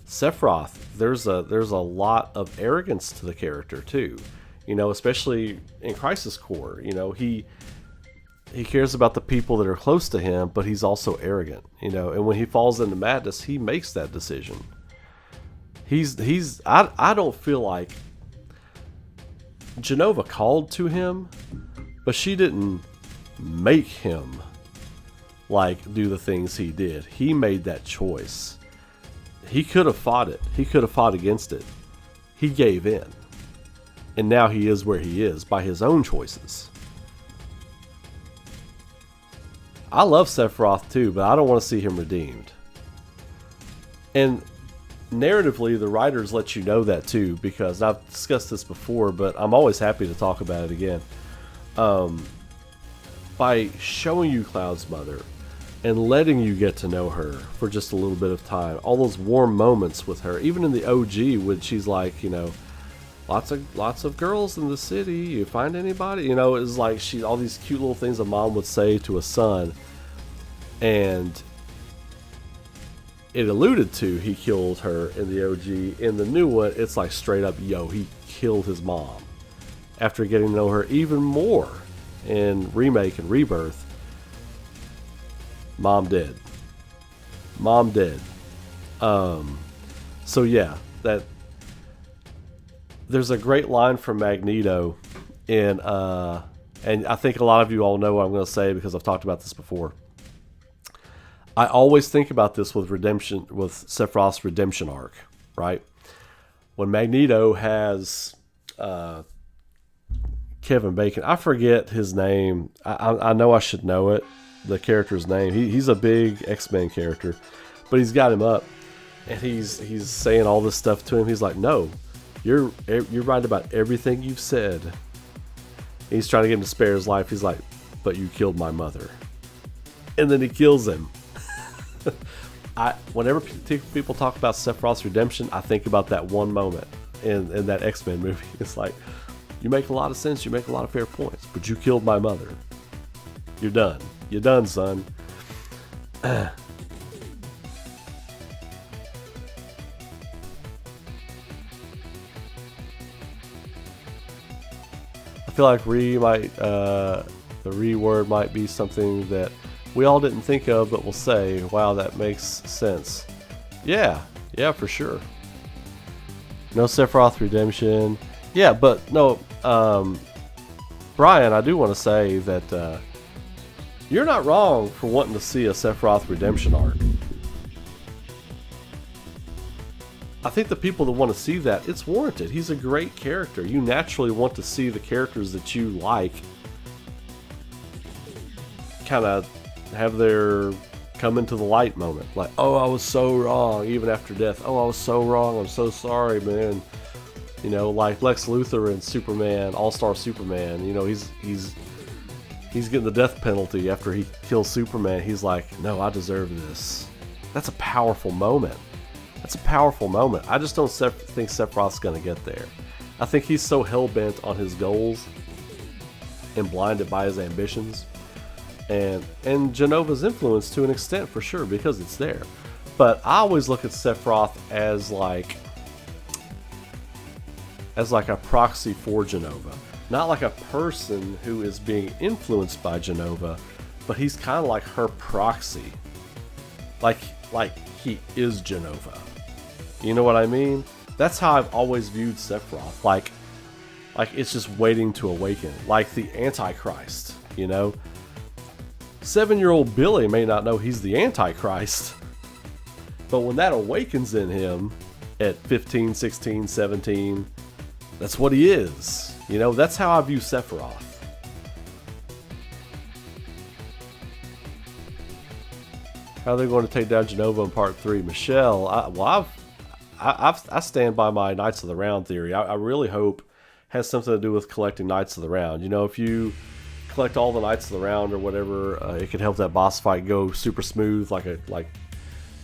A: Sephiroth, there's a lot of arrogance to the character too. You know, especially in Crisis Core. You know, he cares about the people that are close to him, but he's also arrogant. You know, and when he falls into madness, he makes that decision. I don't feel like Genova called to him, but she didn't make him like do the things he did. He made that choice. He could have fought it. He could have fought against it. He gave in. And now he is where he is by his own choices. I love Sephiroth too, but I don't want to see him redeemed. And narratively, the writers let you know that too, because I've discussed this before, but I'm always happy to talk about it again. By showing you Cloud's mother and letting you get to know her for just a little bit of time, all those warm moments with her, even in the OG when she's like, you know, lots of girls in the city, you find anybody? You know, it's like all these cute little things a mom would say to a son, and it alluded to he killed her in the OG. In the new one, it's like straight up, yo, he killed his mom. After getting to know her even more in Remake and Rebirth, mom dead. Mom dead. So yeah, that there's a great line from Magneto in and I think a lot of you all know what I'm going to say because I've talked about this before. I always think about this with redemption, with Sephiroth's redemption arc, right? When Magneto has Kevin Bacon, I forget his name. I know I should know it, the character's name. He's a big X-Men character, but he's got him up, and he's saying all this stuff to him. He's like, "No, you're right about everything you've said." He's trying to get him to spare his life. He's like, "But you killed my mother," and then he kills him. Whenever people talk about Sephiroth's redemption, I think about that one moment in that X-Men movie. It's like, you make a lot of sense, you make a lot of fair points, but you killed my mother. You're done. You're done, son. I feel like the re-word might be something that we all didn't think of, but we'll say, wow, that makes sense. Yeah, for sure. No Sephiroth redemption. Yeah, but no, Brian, I do want to say that, You're not wrong for wanting to see a Sephiroth redemption arc. I think the people that want to see that, it's warranted. He's a great character. You naturally want to see the characters that you like kind of have their come into the light moment. Like, oh, I was so wrong, even after death. Oh, I was so wrong. I'm so sorry, man. You know, like Lex Luthor in Superman, All-Star Superman. You know, he's getting the death penalty after he kills Superman. He's like, no, I deserve this. That's a powerful moment. That's a powerful moment. I just don't think Sephiroth's going to get there. I think he's so hell-bent on his goals and blinded by his ambitions. And Jenova's influence to an extent, for sure, because it's there. But I always look at Sephiroth as like a proxy for Jenova. Not like a person who is being influenced by Jenova, but he's kind of like her proxy. Like he is Jenova. You know what I mean? That's how I've always viewed Sephiroth. Like it's just waiting to awaken. Like the Antichrist, you know? 7-year-old Billy may not know he's the Antichrist, but when that awakens in him at 15, 16, 17, that's what he is. You know, that's how I view Sephiroth. How are they going to take down Jenova in Part 3? Michelle, I stand by my Knights of the Round theory. I really hope it has something to do with collecting Knights of the Round. You know, if you collect all the Knights of the Round or whatever, it could help that boss fight go super smooth. Like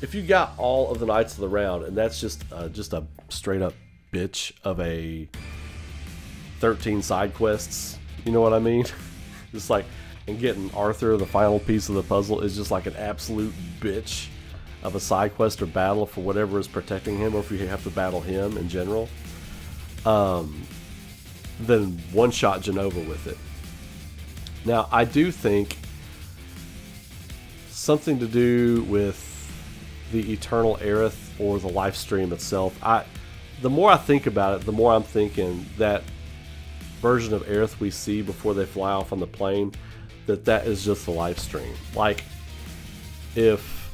A: if you got all of the Knights of the Round, and that's just a straight up bitch of a 13 side quests, you know what I mean? Just like, and getting Arthur, the final piece of the puzzle, is just like an absolute bitch of a side quest or battle for whatever is protecting him, or if you have to battle him in general, then one-shot Jenova with it. Now, I do think something to do with the Eternal Aerith or the life stream itself. The more I think about it, the more I'm thinking that version of Aerith we see before they fly off on the plane, that is just the life stream. Like, if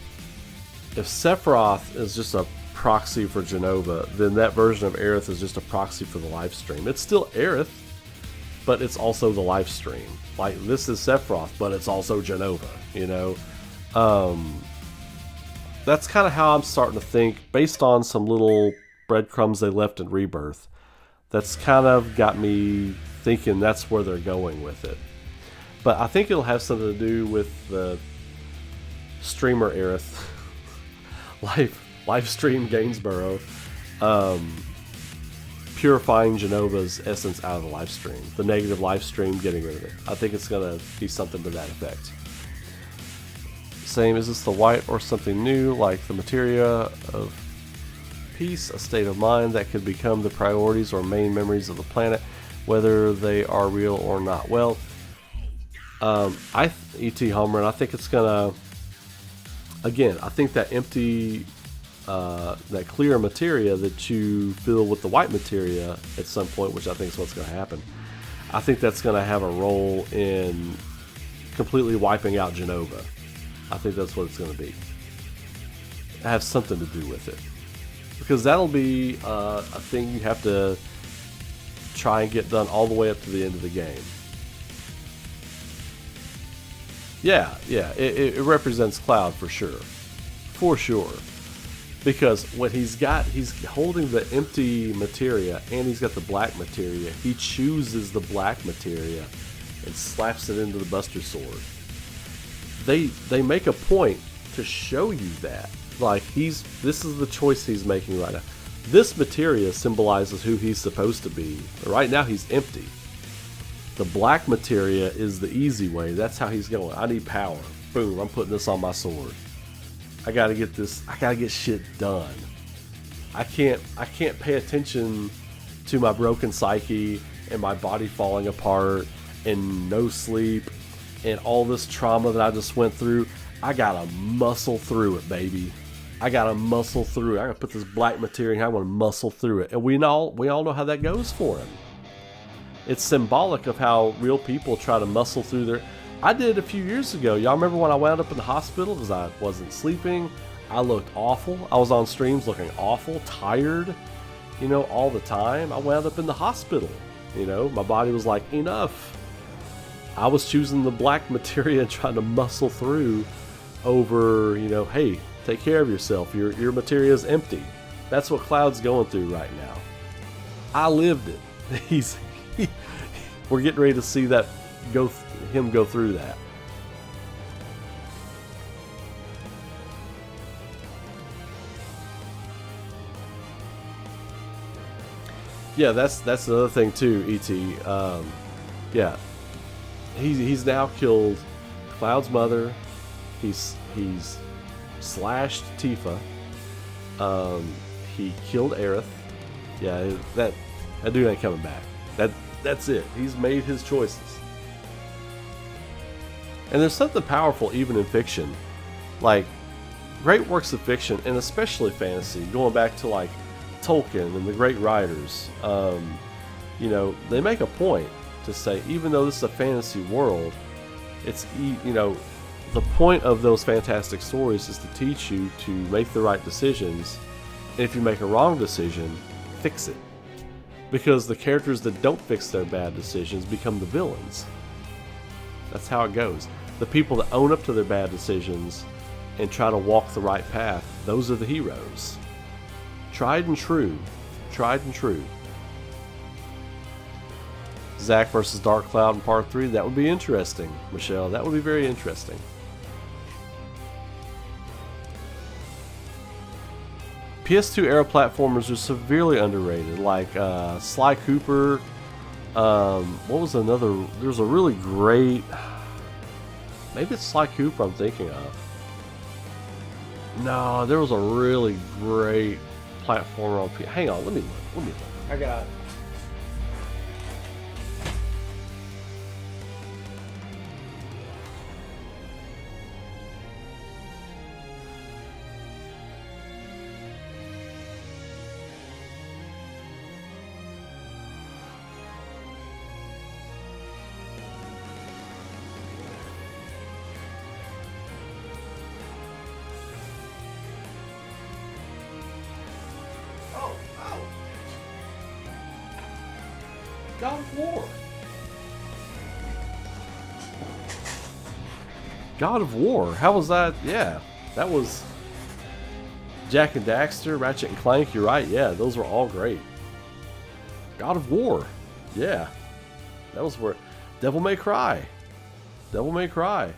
A: Sephiroth is just a proxy for Jenova, then that version of Aerith is just a proxy for the life stream. It's still Aerith, but it's also the life stream. Like, this is Sephiroth, but it's also Jenova, you know? That's kind of how I'm starting to think, based on some little breadcrumbs they left in Rebirth. That's kind of got me thinking that's where they're going with it. But I think it'll have something to do with the streamer Aerith, live stream Gainsborough, purifying Jenova's essence out of the life stream. The negative life stream, getting rid of it. I think it's going to be something to that effect. Same, is this the white or something new, like the materia of peace, a state of mind that could become the priorities or main memories of the planet, whether they are real or not? Well, E.T. Homer, and I think it's going to, again, I think that empty, that clear materia that you fill with the white materia at some point, which I think is what's going to happen, I think that's going to have a role in completely wiping out Jenova. I think that's what it's going to be. It has something to do with it. Because that'll be a thing you have to try and get done all the way up to the end of the game. Yeah, it represents Cloud for sure. For sure. Because when he's holding the empty materia and he's got the black materia, he chooses the black materia and slaps it into the Buster Sword. They make a point to show you that. Like, this is the choice he's making right now. This materia symbolizes who he's supposed to be. Right now he's empty. The black materia is the easy way. That's how he's going. I need power. Boom, I'm putting this on my sword. I gotta get this, I gotta get shit done. I can't pay attention to my broken psyche and my body falling apart and no sleep and all this trauma that I just went through. I gotta muscle through it, baby. I gotta muscle through it. I gotta put this black materia in. I want to muscle through it. And we all know how that goes for him. It's symbolic of how real people try to muscle through I did a few years ago. Y'all remember when I wound up in the hospital because I wasn't sleeping? I looked awful. I was on streams looking awful, tired, you know, all the time. I wound up in the hospital. You know, my body was like, enough. I was choosing the black materia and trying to muscle through over, you know, hey, take care of yourself. Your materia is empty. That's what Cloud's going through right now. I lived it. We're getting ready to see that him go through that. Yeah, that's the other thing too, E.T. Yeah, he's now killed Cloud's mother. He's slashed Tifa. He killed Aerith. Yeah, that dude ain't coming back. That's it. He's made his choices. And there's something powerful even in fiction, like great works of fiction, and especially fantasy, going back to like Tolkien and the great writers. You know, they make a point to say, even though this is a fantasy world, it's, you know, the point of those fantastic stories is to teach you to make the right decisions, and if you make a wrong decision, fix it. Because the characters that don't fix their bad decisions become the villains. That's how it goes. The people that own up to their bad decisions and try to walk the right path, those are the heroes. Tried and true. Tried and true. Zack versus Dark Cloud in Part 3, that would be interesting, Michelle. That would be very interesting. PS2 era platformers are severely underrated, like Sly Cooper. What was another? There's a really great. Maybe it's Sly Cooper I'm thinking of. No, there was a really great platformer on PS. Hang on, let me look. I got. God of War. God of War. How was that? Yeah, that was Jak and Daxter, Ratchet and Clank. You're right. Yeah, those were all great. God of War. Yeah, that was where Devil May Cry. Devil May Cry.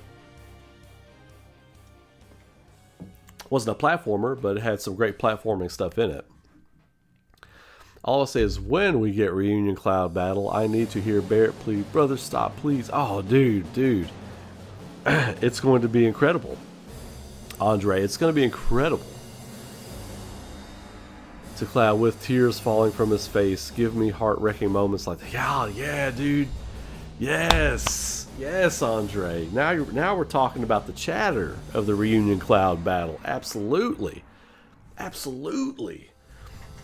A: Wasn't a platformer, but it had some great platforming stuff in it. All I'll say is, when we get Reunion Cloud Battle, I need to hear Barrett plead, brother, stop, please. Oh, dude. It's going to be incredible. Andre, it's going to be incredible. To Cloud, with tears falling from his face, give me heart-wrecking moments like that. Yeah, dude. Yes, Andre. Now we're talking about the chatter of the Reunion Cloud Battle. Absolutely.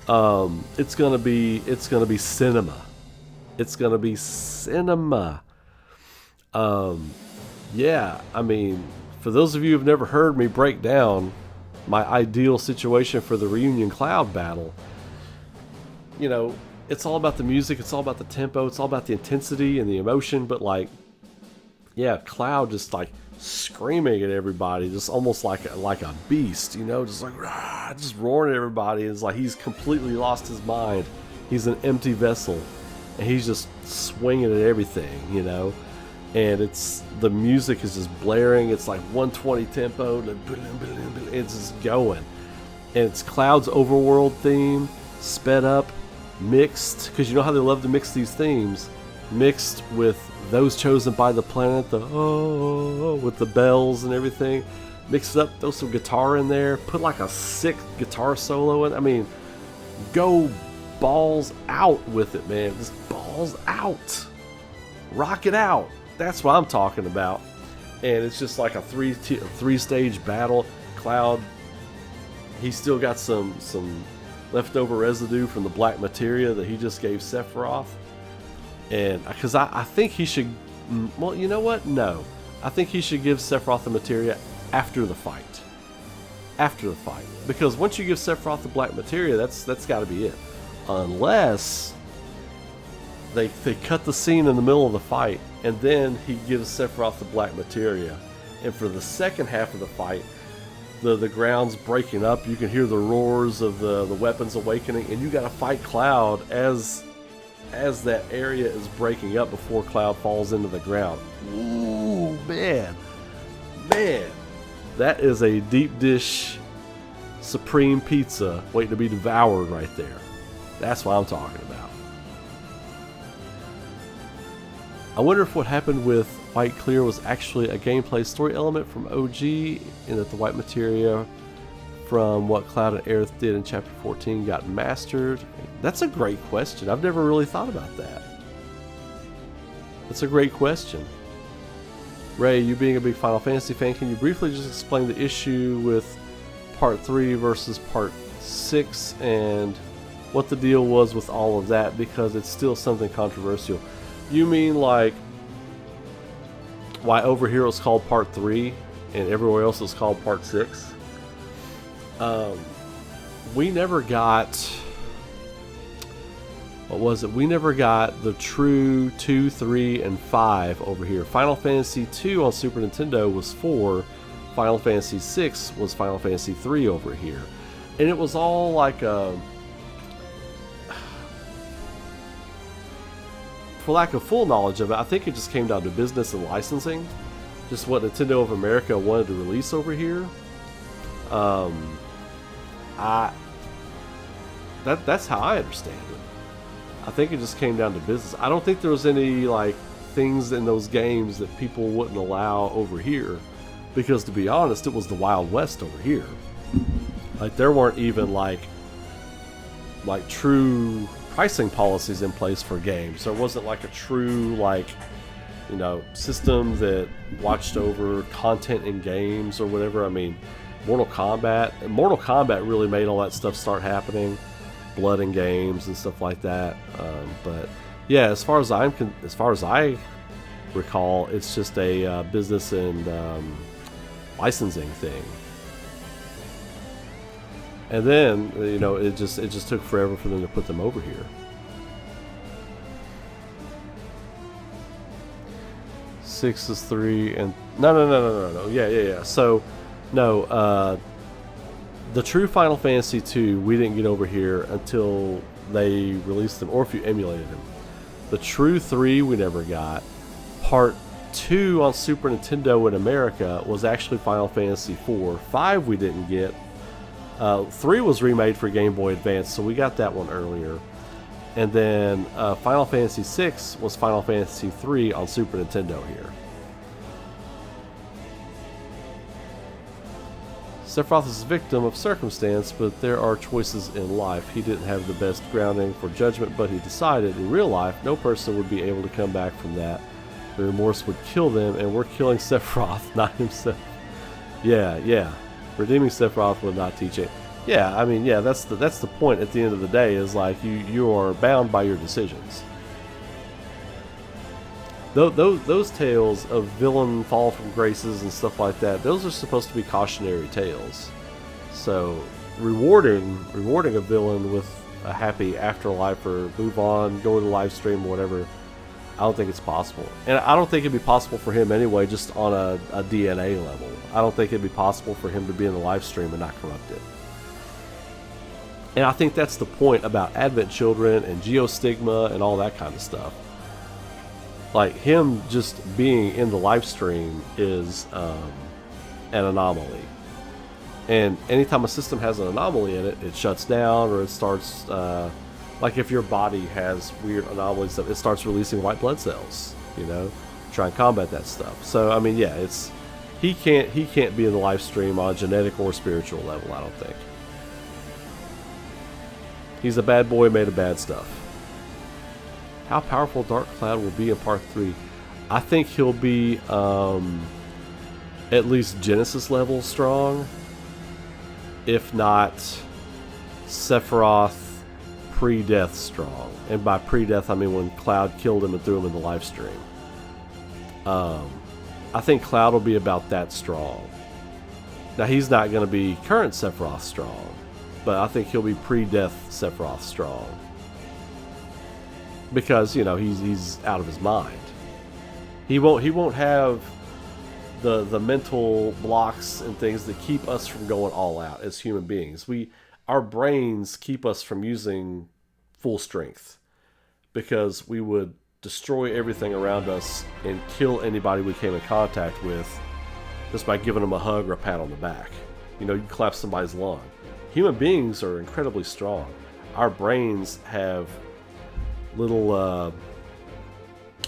A: It's gonna be cinema. It's gonna be cinema. Yeah, I mean, for those of you who've never heard me break down my ideal situation for the Reunion Cloud Battle, you know, it's all about the music, it's all about the tempo, it's all about the intensity and the emotion, but like, yeah, Cloud just like screaming at everybody, just almost like a beast, you know, just like rah, just roaring at everybody. It's like he's completely lost his mind. He's an empty vessel, and he's just swinging at everything, you know. And the music is just blaring. It's like 120 tempo. It's just going, and it's Cloud's overworld theme, sped up, mixed, because you know how they love to mix these themes, mixed with those chosen by the planet, with the bells and everything. Mix it up, throw some guitar in there, put like a sick guitar solo in. I mean, go balls out with it, man. Just balls out. Rock it out. That's what I'm talking about. And it's just like a three-stage battle. Cloud, he's still got some leftover residue from the black materia that he just gave Sephiroth. And because I think he should, well, you know what? No, I think he should give Sephiroth the materia after the fight. After the fight. Because once you give Sephiroth the black materia, that's got to be it. Unless they cut the scene in the middle of the fight, and then he gives Sephiroth the black materia. And for the second half of the fight, the ground's breaking up. You can hear the roars of the weapons awakening, and you got to fight Cloud as that area is breaking up before Cloud falls into the ground. Ooh, man. That is a deep dish supreme pizza waiting to be devoured right there. That's what I'm talking about. I wonder if what happened with White Clear was actually a gameplay story element from OG, and that the white materia from what Cloud and Aerith did in Chapter 14 got mastered. That's a great question. I've never really thought about that. That's a great question. Ray, you being a big Final Fantasy fan, can you briefly just explain the issue with Part 3 versus Part 6 and what the deal was with all of that, because it's still something controversial? You mean like why over here it's called Part 3 and everywhere else it's called Part 6? We never got... What was it? We never got the true 2, 3, and 5 over here. Final Fantasy 2 on Super Nintendo was 4. Final Fantasy 6 was Final Fantasy 3 over here. And it was all like a... For lack of full knowledge of it, I think it just came down to business and licensing. Just what Nintendo of America wanted to release over here. That's how I understand it. I think it just came down to business. I don't think there was any like things in those games that people wouldn't allow over here, because to be honest, it was the Wild West over here. Like there weren't even like true pricing policies in place for games. There wasn't like a true system that watched over content in games or whatever. I mean, Mortal Kombat really made all that stuff start happening. Blood in games and stuff like that. But yeah, as far as I recall, it's just a business and licensing thing. And then it just took forever for them to put them over here. Six is 3 and no. Yeah. So no. The true Final Fantasy 2 we didn't get over here until they released them, or if you emulated them. The true 3 we never got. Part 2 on Super Nintendo in America was actually Final Fantasy 4. 5 we didn't get. 3 was remade for Game Boy Advance, so we got that one earlier. And then Final Fantasy 6 was Final Fantasy 3 on Super Nintendo here. Sephiroth is a victim of circumstance, but there are choices in life. He didn't have the best grounding for judgment, but he decided in real life no person would be able to come back from that. The remorse would kill them, and we're killing Sephiroth, not himself. Yeah. Redeeming Sephiroth would not teach it. Yeah, I mean, yeah, that's the point at the end of the day, is like you are bound by your decisions. Those tales of villain fall from graces and stuff like that, those are supposed to be cautionary tales. So rewarding a villain with a happy afterlife or move on, go to the live stream or whatever, I don't think it's possible. And I don't think it'd be possible for him anyway, just on a DNA level. I don't think it'd be possible for him to be in the live stream and not corrupt it. And I think that's the point about Advent Children and Geostigma and all that kind of stuff. Like, him just being in the live stream is an anomaly. And anytime a system has an anomaly in it, it shuts down, or it starts, like if your body has weird anomalies, it starts releasing white blood cells, try and combat that stuff. So, I mean, yeah, he can't be in the live stream on a genetic or spiritual level, I don't think. He's a bad boy made of bad stuff. How powerful Dark Cloud will be in Part 3? I think he'll be at least Genesis level strong, if not Sephiroth pre-death strong. And by pre-death I mean when Cloud killed him and threw him in the live stream. I think Cloud will be about that strong. Now, he's not going to be current Sephiroth strong, but I think he'll be pre-death Sephiroth strong. Because, you know, he's out of his mind. He won't have the mental blocks and things that keep us from going all out as human beings. Our brains keep us from using full strength because we would destroy everything around us and kill anybody we came in contact with just by giving them a hug or a pat on the back. You know, you clap somebody's lung. Human beings are incredibly strong. Our brains have little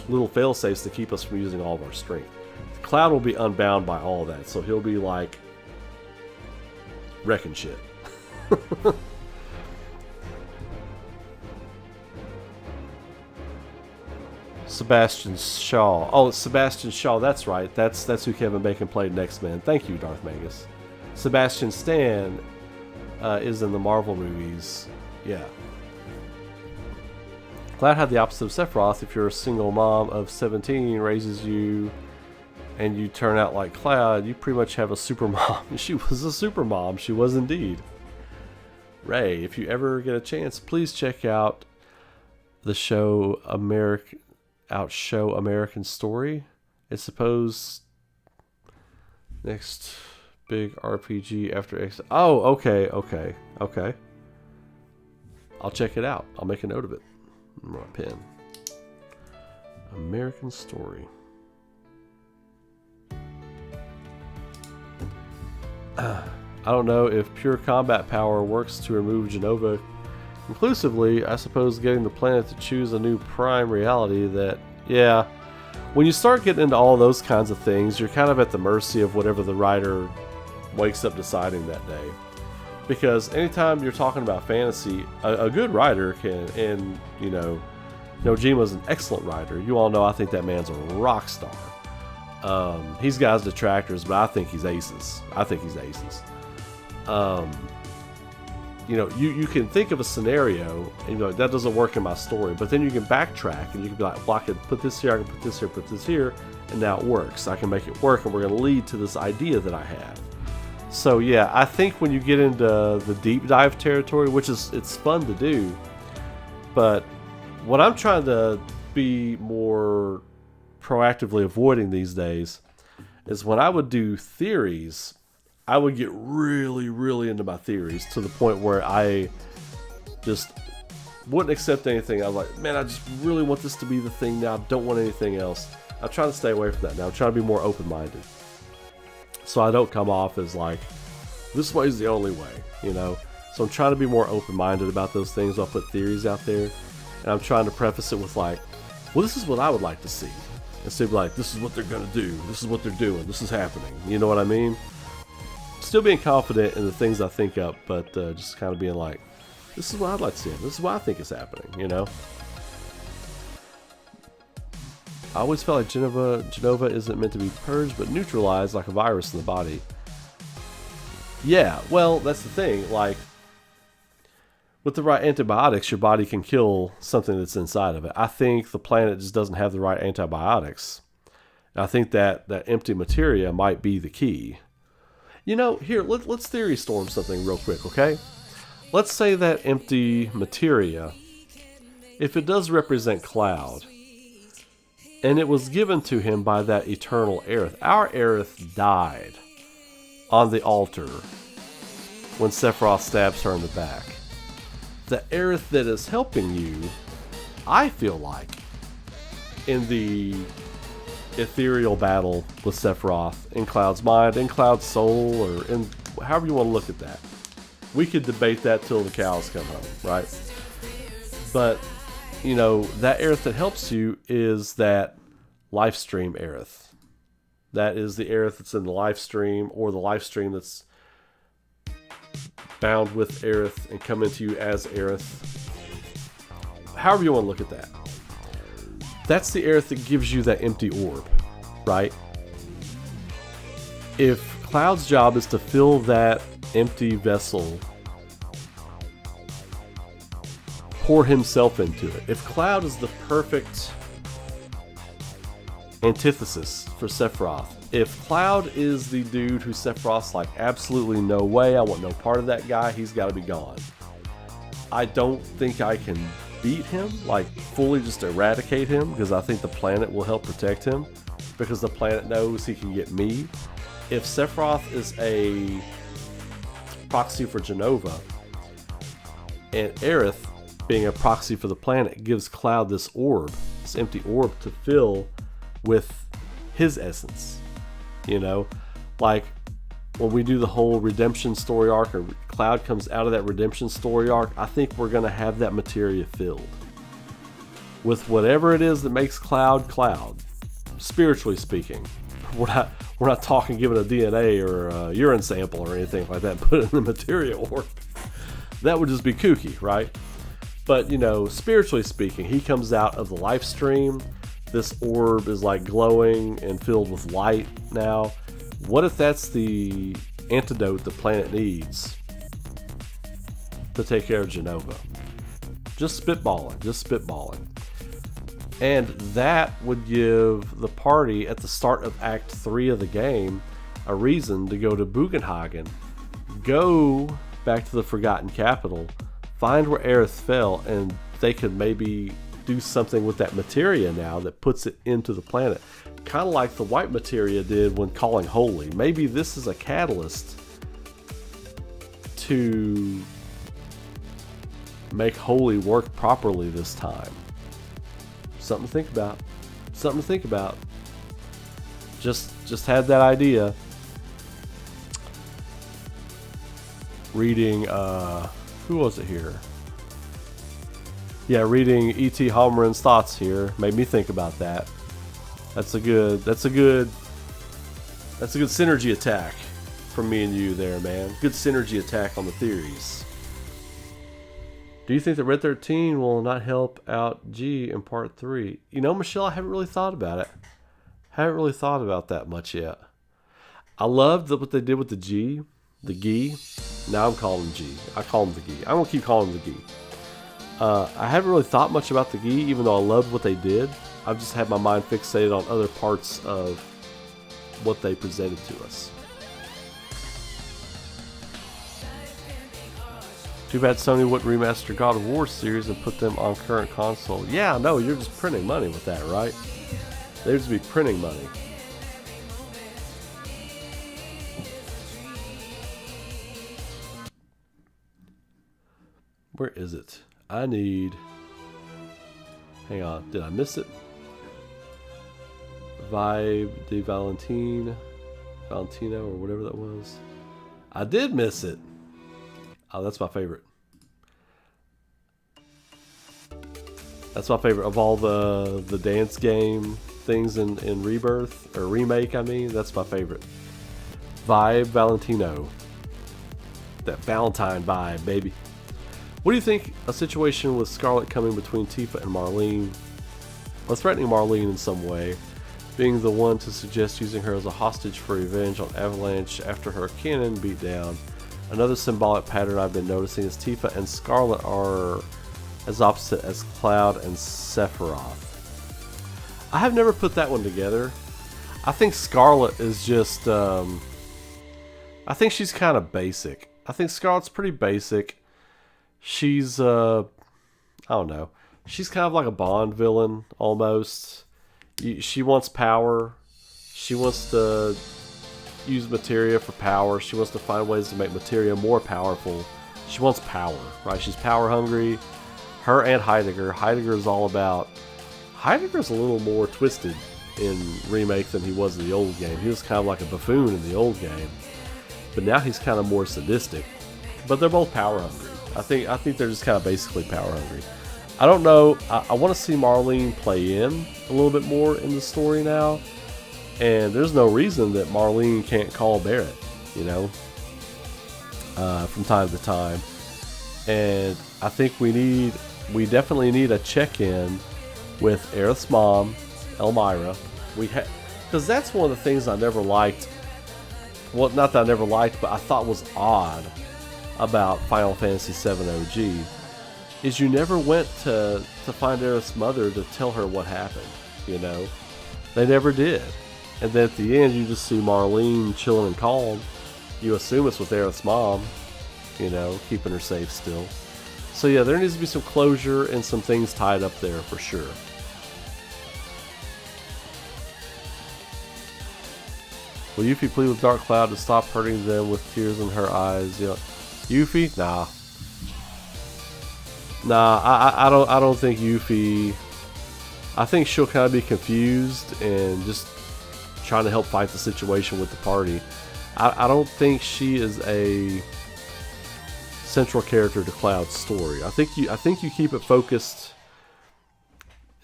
A: fail-safes to keep us from using all of our strength. Cloud will be unbound by all that, so he'll be like wrecking shit. Sebastian Shaw. Oh, it's Sebastian Shaw. That's right. That's who Kevin Bacon played in X-Men. Thank you, Darth Magus. Sebastian Stan is in the Marvel movies. Yeah. Cloud had the opposite of Sephiroth. If you're a single mom of 17 raises you and you turn out like Cloud, you pretty much have a super mom. She was a super mom. She was indeed. Ray, if you ever get a chance, please check out the show American Story. It's supposed next big RPG after X. Oh, okay. I'll check it out. I'll make a note of it. My pen. American Story. I don't know if pure combat power works to remove Genova conclusively. I suppose getting the planet to choose a new prime reality that, yeah. When you start getting into all those kinds of things, you're kind of at the mercy of whatever the writer wakes up deciding that day. Because anytime you're talking about fantasy, a good writer can, and you know, Nojima's an excellent writer. You all know I think that man's a rock star. He's got his detractors, but I think he's aces. You know, you can think of a scenario and you're like, that doesn't work in my story, but then you can backtrack and you can be like, well, I can put this here, I can put this here, put this here, and now it works. I can make it work, and we're going to lead to this idea that I have. So yeah, I think when you get into the deep dive territory, which it's fun to do, but what I'm trying to be more proactively avoiding these days is when I would do theories, I would get really, really into my theories to the point where I just wouldn't accept anything. I was like, man, I just really want this to be the thing now. I don't want anything else. I'm trying to stay away from that now. I'm trying to be more open-minded. So I don't come off as like, this way is the only way, you know? So I'm trying to be more open-minded about those things. I'll put theories out there. And I'm trying to preface it with like, well, this is what I would like to see. Instead of like, this is what they're going to do. This is what they're doing. This is happening. You know what I mean? Still being confident in the things I think up, but just kind of being like, this is what I'd like to see. This is what I think is happening, you know? I always felt like Genova isn't meant to be purged, but neutralized like a virus in the body. Yeah, well, that's the thing. Like, with the right antibiotics, your body can kill something that's inside of it. I think the planet just doesn't have the right antibiotics. And I think that empty materia might be the key. You know, here, let's theory storm something real quick, okay? Let's say that empty materia, if it does represent Cloud, and it was given to him by that eternal Aerith. Our Aerith died on the altar when Sephiroth stabs her in the back. The Aerith that is helping you, I feel like, in the ethereal battle with Sephiroth, in Cloud's mind, in Cloud's soul, or in however you want to look at that. We could debate that till the cows come home, right? But, you know, that Aerith that helps you is that life stream Aerith. That is the Aerith that's in the life stream, or the life stream that's bound with Aerith and come into you as Aerith. However you want to look at that. That's the Aerith that gives you that empty orb, right? If Cloud's job is to fill that empty vessel, pour himself into it. If Cloud is the perfect antithesis for Sephiroth. If Cloud is the dude who Sephiroth's like, absolutely no way, I want no part of that guy, he's got to be gone. I don't think I can beat him, like fully just eradicate him, because I think the planet will help protect him, because the planet knows he can get me. If Sephiroth is a proxy for Genova, and Aerith being a proxy for the planet gives Cloud this orb, this empty orb to fill with his essence, you know, like when we do the whole redemption story arc, or Cloud comes out of that redemption story arc, I think we're going to have that materia filled with whatever it is that makes Cloud Cloud, spiritually speaking. We're not talking giving a DNA or a urine sample or anything like that, put it in the materia orb. That would just be kooky, right? But, you know, spiritually speaking, he comes out of the life stream. This orb is like glowing and filled with light now. What if that's the antidote the planet needs to take care of Genova? Just spitballing. And that would give the party at the start of Act 3 of the game a reason to go to Bugenhagen, go back to the Forgotten Capital, find where Aerith fell, and they could maybe do something with that materia now that puts it into the planet. Kind of like the white materia did when calling Holy. Maybe this is a catalyst to make Holy work properly this time. Something to think about. Just had that idea. Reading, who was it here? Yeah, reading E.T. Halmarin's thoughts here made me think about that. That's a good synergy attack from me and you there, man. Good synergy attack on the theories. Do you think that Red 13 will not help out G in part 3? You know, Michelle, I haven't really thought about it. Haven't really thought about that much yet. I loved what they did with the G, the G. Now I'm calling him G. I call him the G. I'm going to keep calling him the G. I haven't really thought much about the Gi, even though I loved what they did. I've just had my mind fixated on other parts of what they presented to us. Too bad Sony wouldn't remaster God of War series and put them on current console. Yeah, no, you're just printing money with that, right? They'd just be printing money. Where is it? I need... Hang on, did I miss it? Vibe de Valentino, or whatever that was. I did miss it. Oh, that's my favorite. That's my favorite of all the dance game things in Rebirth, or Remake, I mean. That's my favorite. Vibe Valentino. That Valentine vibe, baby. What do you think a situation with Scarlet coming between Tifa and Marlene, or threatening Marlene in some way, being the one to suggest using her as a hostage for revenge on Avalanche after her cannon beat down? Another symbolic pattern I've been noticing is Tifa and Scarlet are as opposite as Cloud and Sephiroth. I have never put that one together. I think Scarlet is just, I think she's kind of basic. I think Scarlet's pretty basic. She's, I don't know. She's kind of like a Bond villain, almost. She wants power. She wants to use materia for power. She wants to find ways to make materia more powerful. She wants power, right? She's power hungry. Her and Heidegger. Heidegger is all about... Heidegger's a little more twisted in Remake than he was in the old game. He was kind of like a buffoon in the old game. But now he's kind of more sadistic. But they're both power hungry. I think they're just kind of basically power hungry. I don't know. I want to see Marlene play in a little bit more in the story now. And there's no reason that Marlene can't call Barrett, you know, from time to time. And I think we definitely need a check-in with Aerith's mom, Elmira. Because that's one of the things I never liked. Well, not that I never liked, but I thought was odd about Final Fantasy VII OG, is you never went to find Aerith's mother to tell her what happened, you know? They never did. And then at the end, you just see Marlene chilling and calm. You assume it's with Aerith's mom, you know, keeping her safe still. So yeah, there needs to be some closure and some things tied up there for sure. Will Yuffie plead with Dark Cloud to stop hurting them with tears in her eyes? You know, Yuffie? Nah. Nah, I don't think Yuffie. I think she'll kind of be confused and just trying to help fight the situation with the party. I don't think she is a central character to Cloud's story. I think you keep it focused.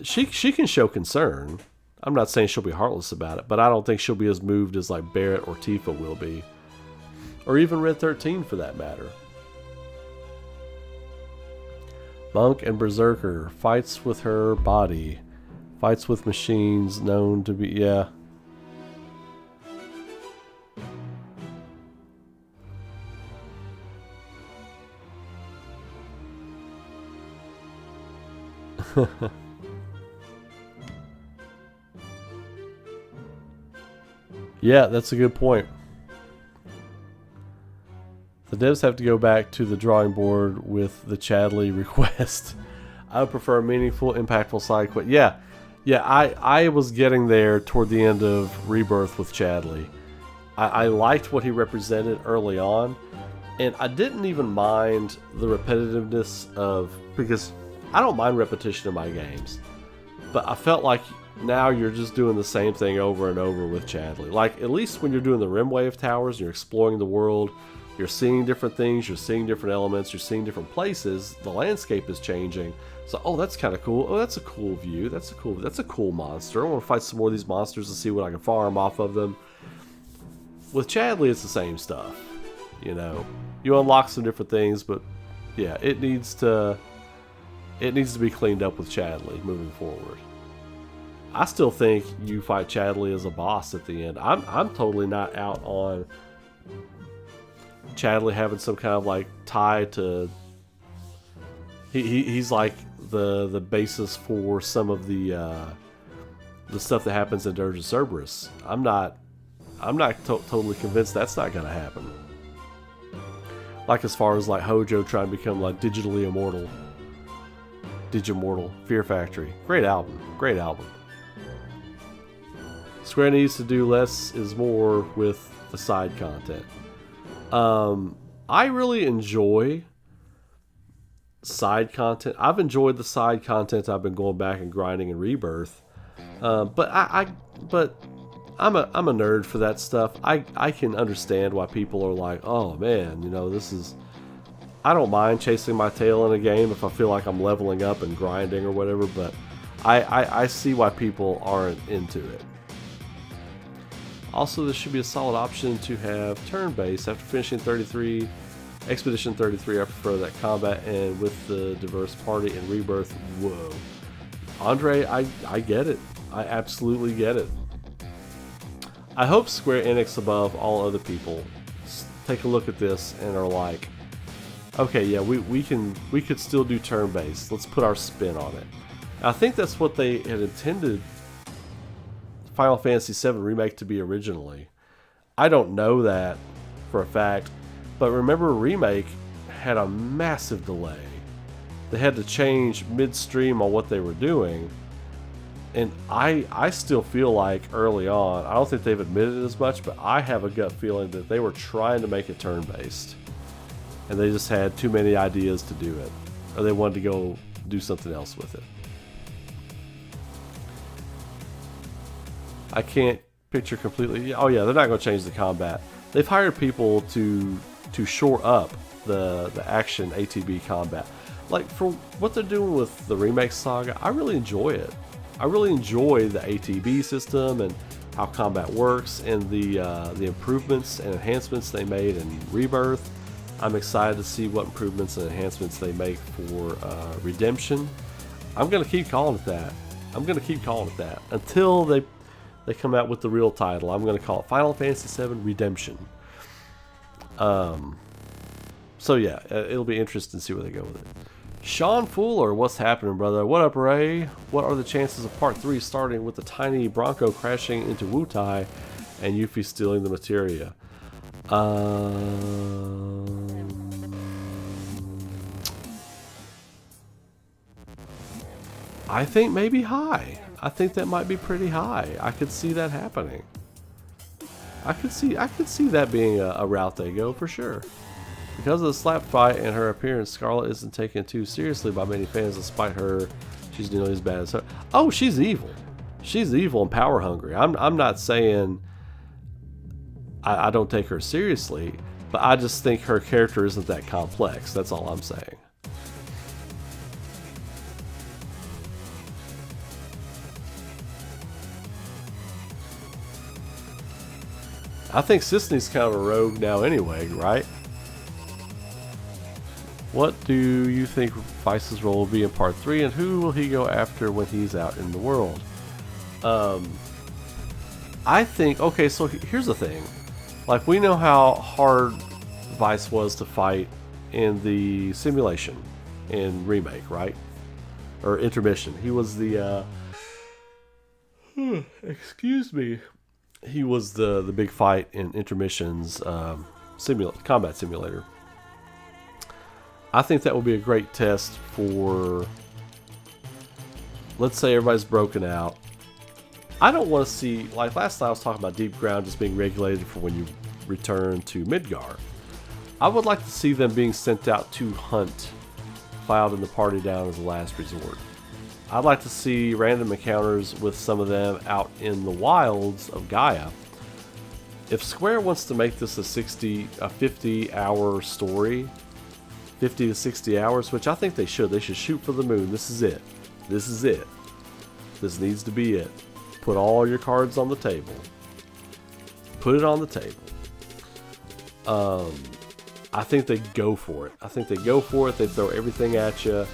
A: She can show concern. I'm not saying she'll be heartless about it, but I don't think she'll be as moved as like Barrett or Tifa will be, or even Red 13 for that matter. Monk and Berserker fights with her body, fights with machines known to be yeah. Yeah, that's a good point. The devs have to go back to the drawing board with the Chadley request. I would prefer a meaningful, impactful side quest. Yeah, I was getting there toward the end of Rebirth with Chadley. I liked what he represented early on, and I didn't even mind the repetitiveness of, because I don't mind repetition in my games, but I felt like now you're just doing the same thing over and over with Chadley. Like, at least when you're doing the Rimwave Towers, you're exploring the world, you're seeing different things, you're seeing different elements, you're seeing different places, the landscape is changing. So, oh, that's kind of cool. Oh, that's a cool view. That's a cool monster. I want to fight some more of these monsters and see what I can farm off of them. With Chadley, it's the same stuff. You know, you unlock some different things, but yeah, it needs to be cleaned up with Chadley moving forward. I still think you fight Chadley as a boss at the end. I'm totally not out on Chadley having some kind of like tie to. He's like the basis for some of the stuff that happens in Dirge of Cerberus. I'm not totally convinced that's not gonna happen. Like as far as like Hojo trying to become like digitally immortal. Digimortal, Fear Factory. Great album. Great album. Square needs to do less is more with the side content. I really enjoy side content. I've enjoyed the side content. I've been going back and grinding in Rebirth. But I'm a nerd for that stuff. I can understand why people are like, oh man, you know, this is. I don't mind chasing my tail in a game if I feel like I'm leveling up and grinding or whatever, but I see why people aren't into it. Also, this should be a solid option to have turn-based. After finishing Expedition 33, I prefer that combat and with the diverse party in Rebirth. Whoa. Andre, I get it. I absolutely get it. I hope Square Enix, above all other people, take a look at this and are like, okay, yeah, we could still do turn-based. Let's put our spin on it. I think that's what they had intended Final Fantasy VII Remake to be originally. I don't know that for a fact, but remember Remake had a massive delay. They had to change midstream on what they were doing, and I still feel like early on, I don't think they've admitted it as much, but I have a gut feeling that they were trying to make it turn-based, and they just had too many ideas to do it, or they wanted to go do something else with it. I can't picture completely. Oh yeah, they're not going to change the combat. They've hired people to shore up the action ATB combat. Like for what they're doing with the remake saga, I really enjoy it. I really enjoy the ATB system and how combat works and the improvements and enhancements they made in Rebirth. I'm excited to see what improvements and enhancements they make for Redemption. I'm going to keep calling it that. Until they come out with the real title. I'm going to call it Final Fantasy VII Redemption. So yeah, it'll be interesting to see where they go with it. Sean Fuller, what's happening, brother? What up, Ray? What are the chances of part 3 starting with the tiny Bronco crashing into Wutai and Yuffie stealing the materia? I think maybe high. I think that might be pretty high. I could see that happening. I could see that being a route they go for sure. Because of the slap fight and her appearance, Scarlet isn't taken too seriously by many fans, despite her. She's nearly as bad as her. Oh, she's evil. She's evil and power hungry. I'm not saying I don't take her seriously, but I just think her character isn't that complex. That's all I'm saying. I think Cicely's kind of a rogue now anyway, right? What do you think Vice's role will be in part 3, and who will he go after when he's out in the world? I think, okay, so here's the thing. Like, we know how hard Vice was to fight in the simulation in Remake, right? Or Intermission. He was the, excuse me. He was the big fight in Intermission's combat simulator. I think that will be a great test for, let's say everybody's broken out. I don't want to see, like last night I was talking about Deep Ground just being regulated for when you return to Midgar. I would like to see them being sent out to hunt Cloud and the party down as a last resort. I'd like to see random encounters with some of them out in the wilds of Gaia. If Square wants to make this a 50-hour story, 50 to 60 hours, which I think they should. They should shoot for the moon. This is it. This is it. This needs to be it. Put all your cards on the table. Put it on the table. I think they go for it. I think they go for it. They throw everything at you.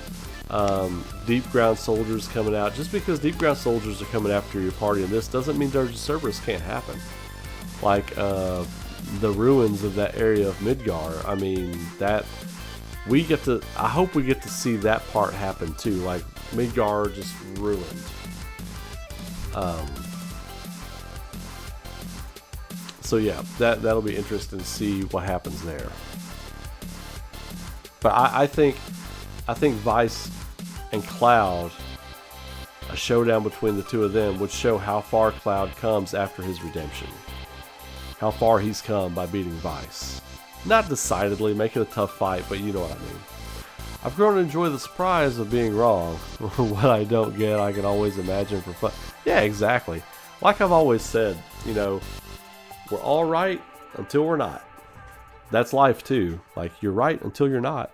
A: Deep Ground Soldiers coming out. Just because Deep Ground Soldiers are coming after your party in this doesn't mean Dirge Cerberus can't happen. Like the ruins of that area of Midgar. I mean, that we get to. I hope we get to see that part happen too. Like Midgar just ruined. So yeah, that'll be interesting to see what happens there. But I think Vice and Cloud, a showdown between the two of them would show how far Cloud comes after his redemption. How far he's come by beating Vice. Not decidedly, make it a tough fight, but you know what I mean. I've grown to enjoy the surprise of being wrong. What I don't get, I can always imagine for fun. Yeah, exactly. Like I've always said, you know, we're all right until we're not. That's life too. Like, you're right until you're not.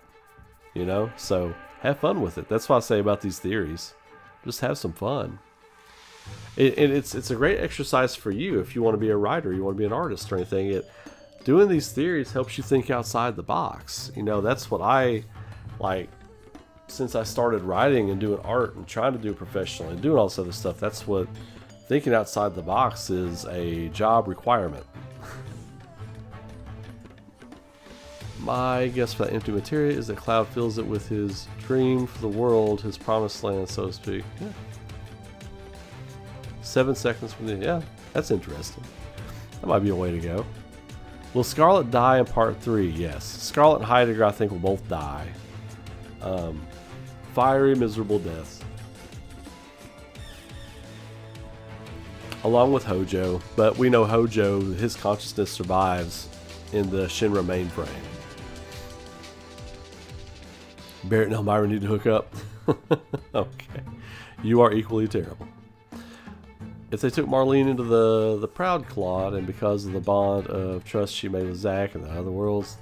A: You know? So, have fun with it. That's what I say about these theories. Just have some fun. It's a great exercise for you if you want to be a writer, you want to be an artist or anything. Doing these theories helps you think outside the box. You know, that's what I like. Since I started writing and doing art and trying to do it professionally and doing all this other stuff, that's what thinking outside the box is a job requirement. My guess for that empty materia is that Cloud fills it with his dream for the world, his promised land, so to speak. Yeah. 7 seconds from the... Yeah, that's interesting. That might be a way to go. Will Scarlet die in part 3? Yes. Scarlet and Heidegger, I think, will both die. Fiery, miserable deaths. Along with Hojo. But we know Hojo, his consciousness survives in the Shinra mainframe. Barrett and Elmira need to hook up. Okay. You are equally terrible. If they took Marlene into the Proud Claude, and because of the bond of trust she made with Zack and the other worlds,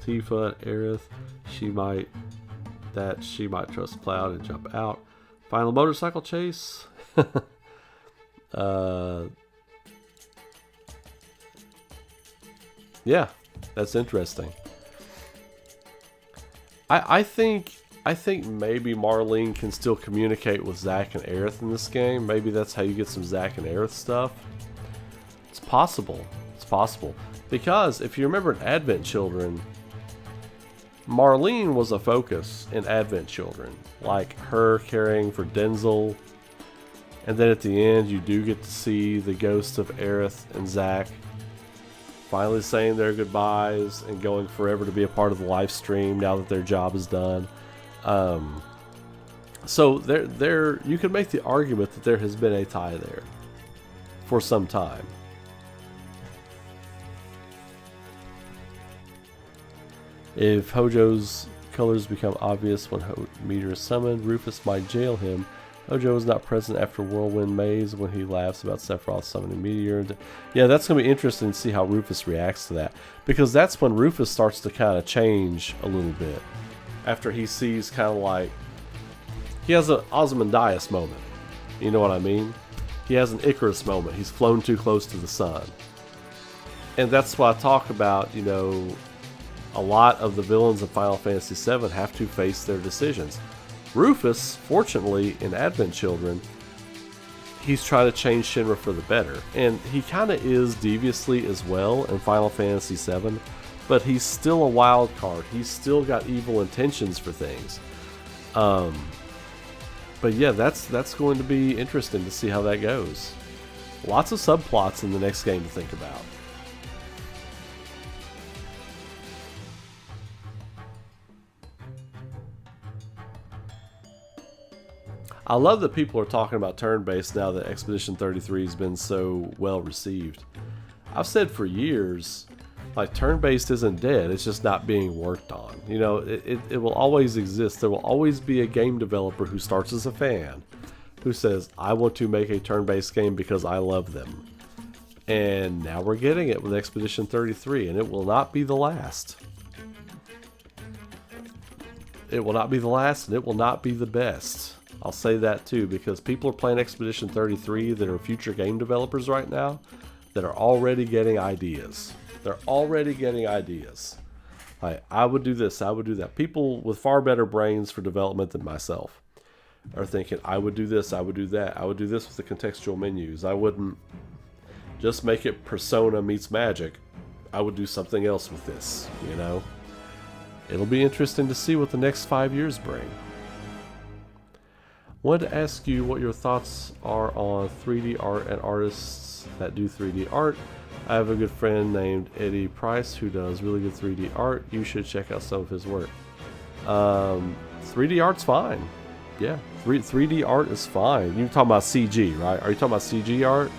A: Tifa, Aerith, she might trust Cloud and jump out. Final motorcycle chase. Yeah, that's interesting. I think maybe Marlene can still communicate with Zack and Aerith in this game. Maybe that's how you get some Zack and Aerith stuff. It's possible. It's possible. Because if you remember in Advent Children, Marlene was a focus in Advent Children, like her caring for Denzel. And then at the end, you do get to see the ghosts of Aerith and Zack finally saying their goodbyes and going forever to be a part of the live stream now that their job is done. So there, you can make the argument that there has been a tie there for some time. If Hojo's colors become obvious when Meteor is summoned, Rufus might jail him. Hojo is not present after Whirlwind Maze when he laughs about Sephiroth summoning Meteor. Yeah, that's going to be interesting to see how Rufus reacts to that. Because that's when Rufus starts to kind of change a little bit. After he sees kind of like... He has an Ozymandias moment. You know what I mean? He has an Icarus moment. He's flown too close to the sun. And that's why I talk about, you know... A lot of the villains of Final Fantasy VII have to face their decisions. Rufus, fortunately, in Advent Children, he's trying to change Shinra for the better. And he kind of is deviously as well in Final Fantasy VII, but he's still a wild card. He's still got evil intentions for things. But yeah, that's going to be interesting to see how that goes. Lots of subplots in the next game to think about. I love that people are talking about turn-based now that Expedition 33 has been so well received. I've said for years, like, turn-based isn't dead, it's just not being worked on. You know, it will always exist. There will always be a game developer who starts as a fan, who says, I want to make a turn-based game because I love them. And now we're getting it with Expedition 33, and it will not be the last. It will not be the last, and it will not be the best. I'll say that too, because people are playing Expedition 33 that are future game developers right now that are already getting ideas. They're already getting ideas. Like, I would do this, I would do that. People with far better brains for development than myself are thinking, I would do this, I would do that. I would do this with the contextual menus. I wouldn't just make it Persona meets Magic. I would do something else with this, you know? It'll be interesting to see what the next 5 years bring. Wanted to ask you what your thoughts are on 3D art and artists that do 3D art. I have a good friend named Eddie Price who does really good 3D art. You should check out some of his work. 3D art's fine. Yeah, 3D art is fine. You're talking about CG, right? Are you talking about CG art?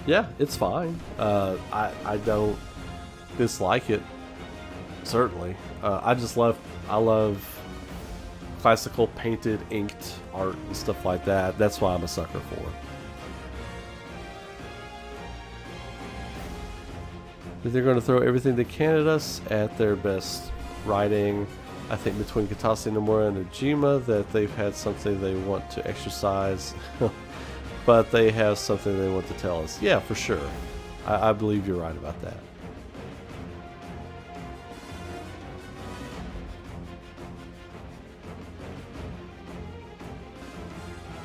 A: Yeah, it's fine. I don't dislike it, certainly. I love classical painted, inked art and stuff like that. That's why I'm a sucker for it. They're going to throw everything they can at us at their best writing. I think between Katase Nomura and Ojima that they've had something they want to exercise, but they have something they want to tell us. Yeah, for sure. I believe you're right about that.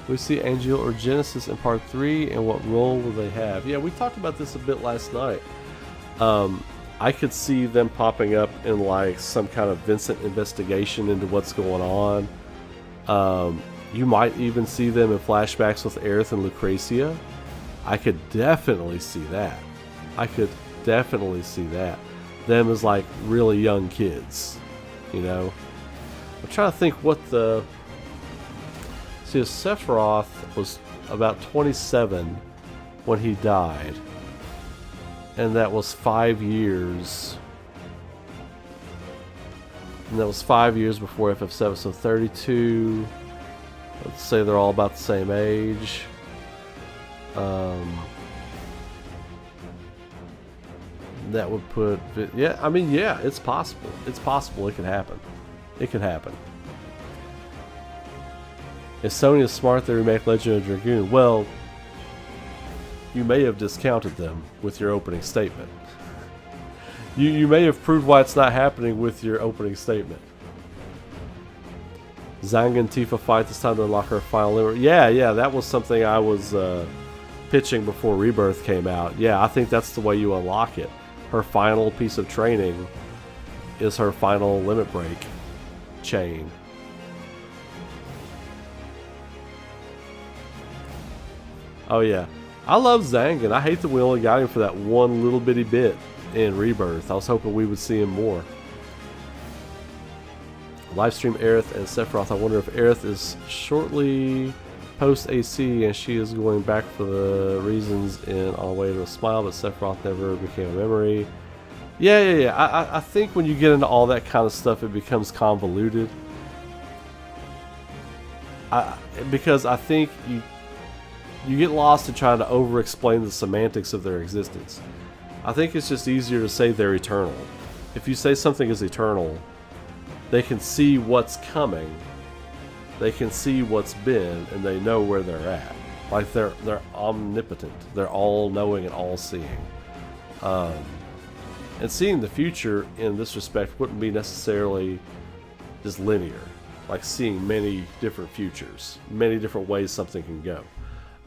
A: We see Angel or Genesis in part 3, and what role will they have? Yeah, we talked about this a bit last night. I could see them popping up in like some kind of Vincent investigation into what's going on. You might even see them in flashbacks with Aerith and Lucretia. I could definitely see that. Them as like really young kids, you know? I'm trying to think what the... See, Sephiroth was about 27 when he died. And that was 5 years. And that was 5 years before FF7, so 32. Let's say they're all about the same age. That would put... Yeah, I mean, yeah, it's possible. It's possible it could happen. It could happen. If Sony is smart, they remake Legend of Dragoon. Well, you may have discounted them with your opening statement. You may have proved why it's not happening with your opening statement. Zhang and Tifa fight this time to unlock her final limit. Yeah, that was something I was pitching before Rebirth came out. Yeah, I think that's the way you unlock it. her final piece of training is her final limit break chain. Oh yeah, I love Zang, and I hate that we only got him for that one little bitty bit in Rebirth. I was hoping we would see him more. Livestream Aerith and Sephiroth. I wonder if Aerith is shortly post AC and she is going back for the reasons in On the Way to a Smile, but Sephiroth never became a memory. Yeah. I think when you get into all that kind of stuff, it becomes convoluted. Because I think you get lost in trying to over-explain the semantics of their existence. I think it's just easier to say they're eternal. If you say something is eternal, they can see what's coming, they can see what's been, and they know where they're at. Like they're omnipotent. They're all-knowing and all-seeing. And seeing the future in this respect wouldn't be necessarily just linear. Like seeing many different futures, many different ways something can go.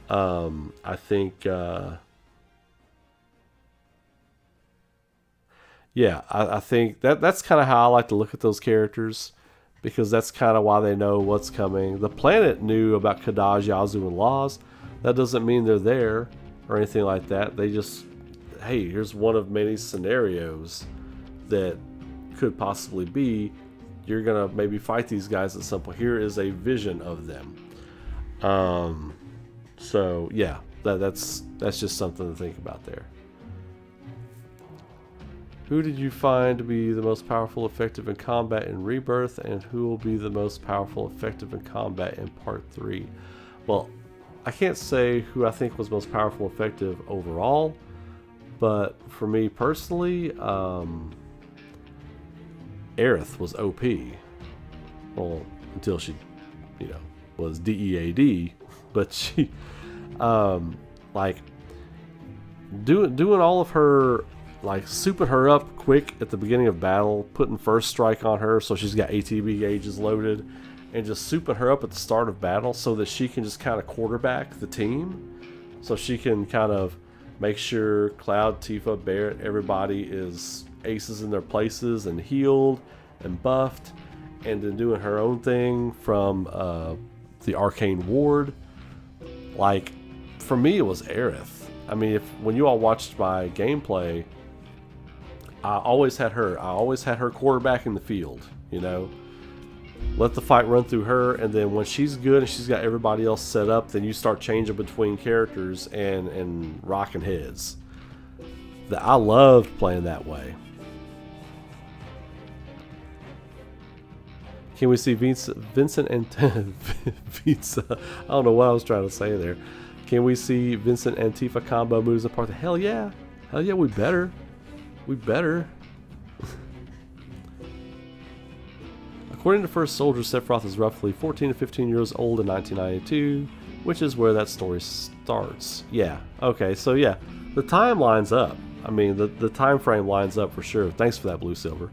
A: I think, yeah, I think that's kind of how I like to look at those characters, because that's kind of why they know what's coming. The planet knew about Kadaj, Yazoo, and Laws. That doesn't mean they're there or anything like that. They just, hey, here's one of many scenarios that could possibly be. You're gonna maybe fight these guys at some point. Here is a vision of them. So yeah, that's just something to think about there. Who did you find to be the most powerful, effective in combat in Rebirth, and who will be the most powerful, effective in combat in Part 3? Well, I can't say who I think was most powerful, effective overall, but for me personally, Aerith was OP. Well, until she, was DEAD, but she, like, doing all of her, like, souping her up quick at the beginning of battle, putting first strike on her so she's got ATB gauges loaded, and just souping her up at the start of battle so that she can just kind of quarterback the team, so she can kind of make sure Cloud, Tifa, Barret, everybody is aces in their places and healed and buffed, and then doing her own thing from the Arcane Ward. Like, for me, it was Aerith. I mean, when you all watched my gameplay, I always had her. I always had her quarterback in the field, Let the fight run through her, and then when she's good and she's got everybody else set up, then you start changing between characters and rocking heads. I loved playing that way. Can we see Vincent and Vincent? I don't know what I was trying to say there. Can we see Vincent and Tifa combo moves apart? Hell yeah, we better. According to First Soldier, Sephiroth is roughly 14 to 15 years old in 1992, which is where that story starts. Yeah. Okay. So yeah, the time lines up. I mean, the time frame lines up for sure. Thanks for that, Blue Silver.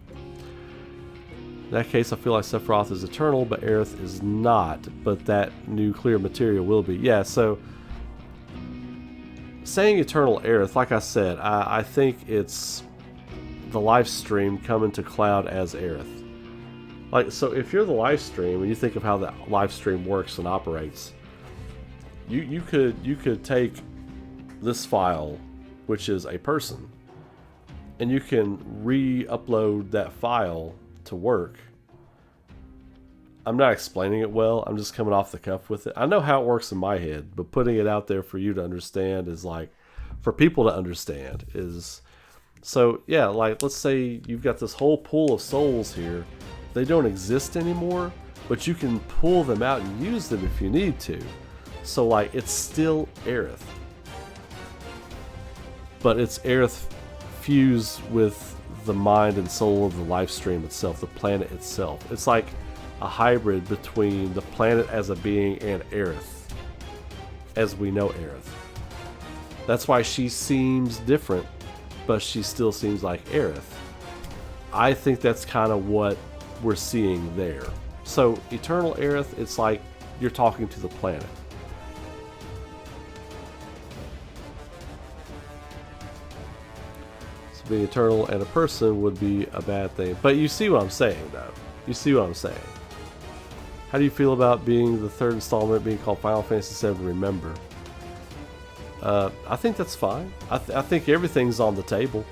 A: In that case, I feel like Sephiroth is eternal, but Aerith is not. But that nuclear material will be. Yeah, so saying eternal Aerith, like I said, I think it's the live stream coming to Cloud as Aerith. Like, so if you're the live stream and you think of how that live stream works and operates, you could take this file, which is a person, and you can re-upload that file to work. I'm not explaining it well. I'm just coming off the cuff with it. I know how it works in my head, but putting it out there for you to understand is like, for people to understand is, so yeah, like let's say you've got this whole pool of souls here. They don't exist anymore, but you can pull them out and use them if you need to. So like, it's still Aerith, but it's Aerith fused with the mind and soul of the live stream itself, the planet itself. It's like a hybrid between the planet as a being and Aerith, as we know Aerith. That's why she seems different, but she still seems like Aerith. I think that's kind of what we're seeing there. So Eternal Aerith, it's like you're talking to the planet. being eternal and a person would be a bad thing. But you see what I'm saying, though. You see what I'm saying. How do you feel about being the third installment being called Final Fantasy VII Remember? I think that's fine. I think everything's on the table.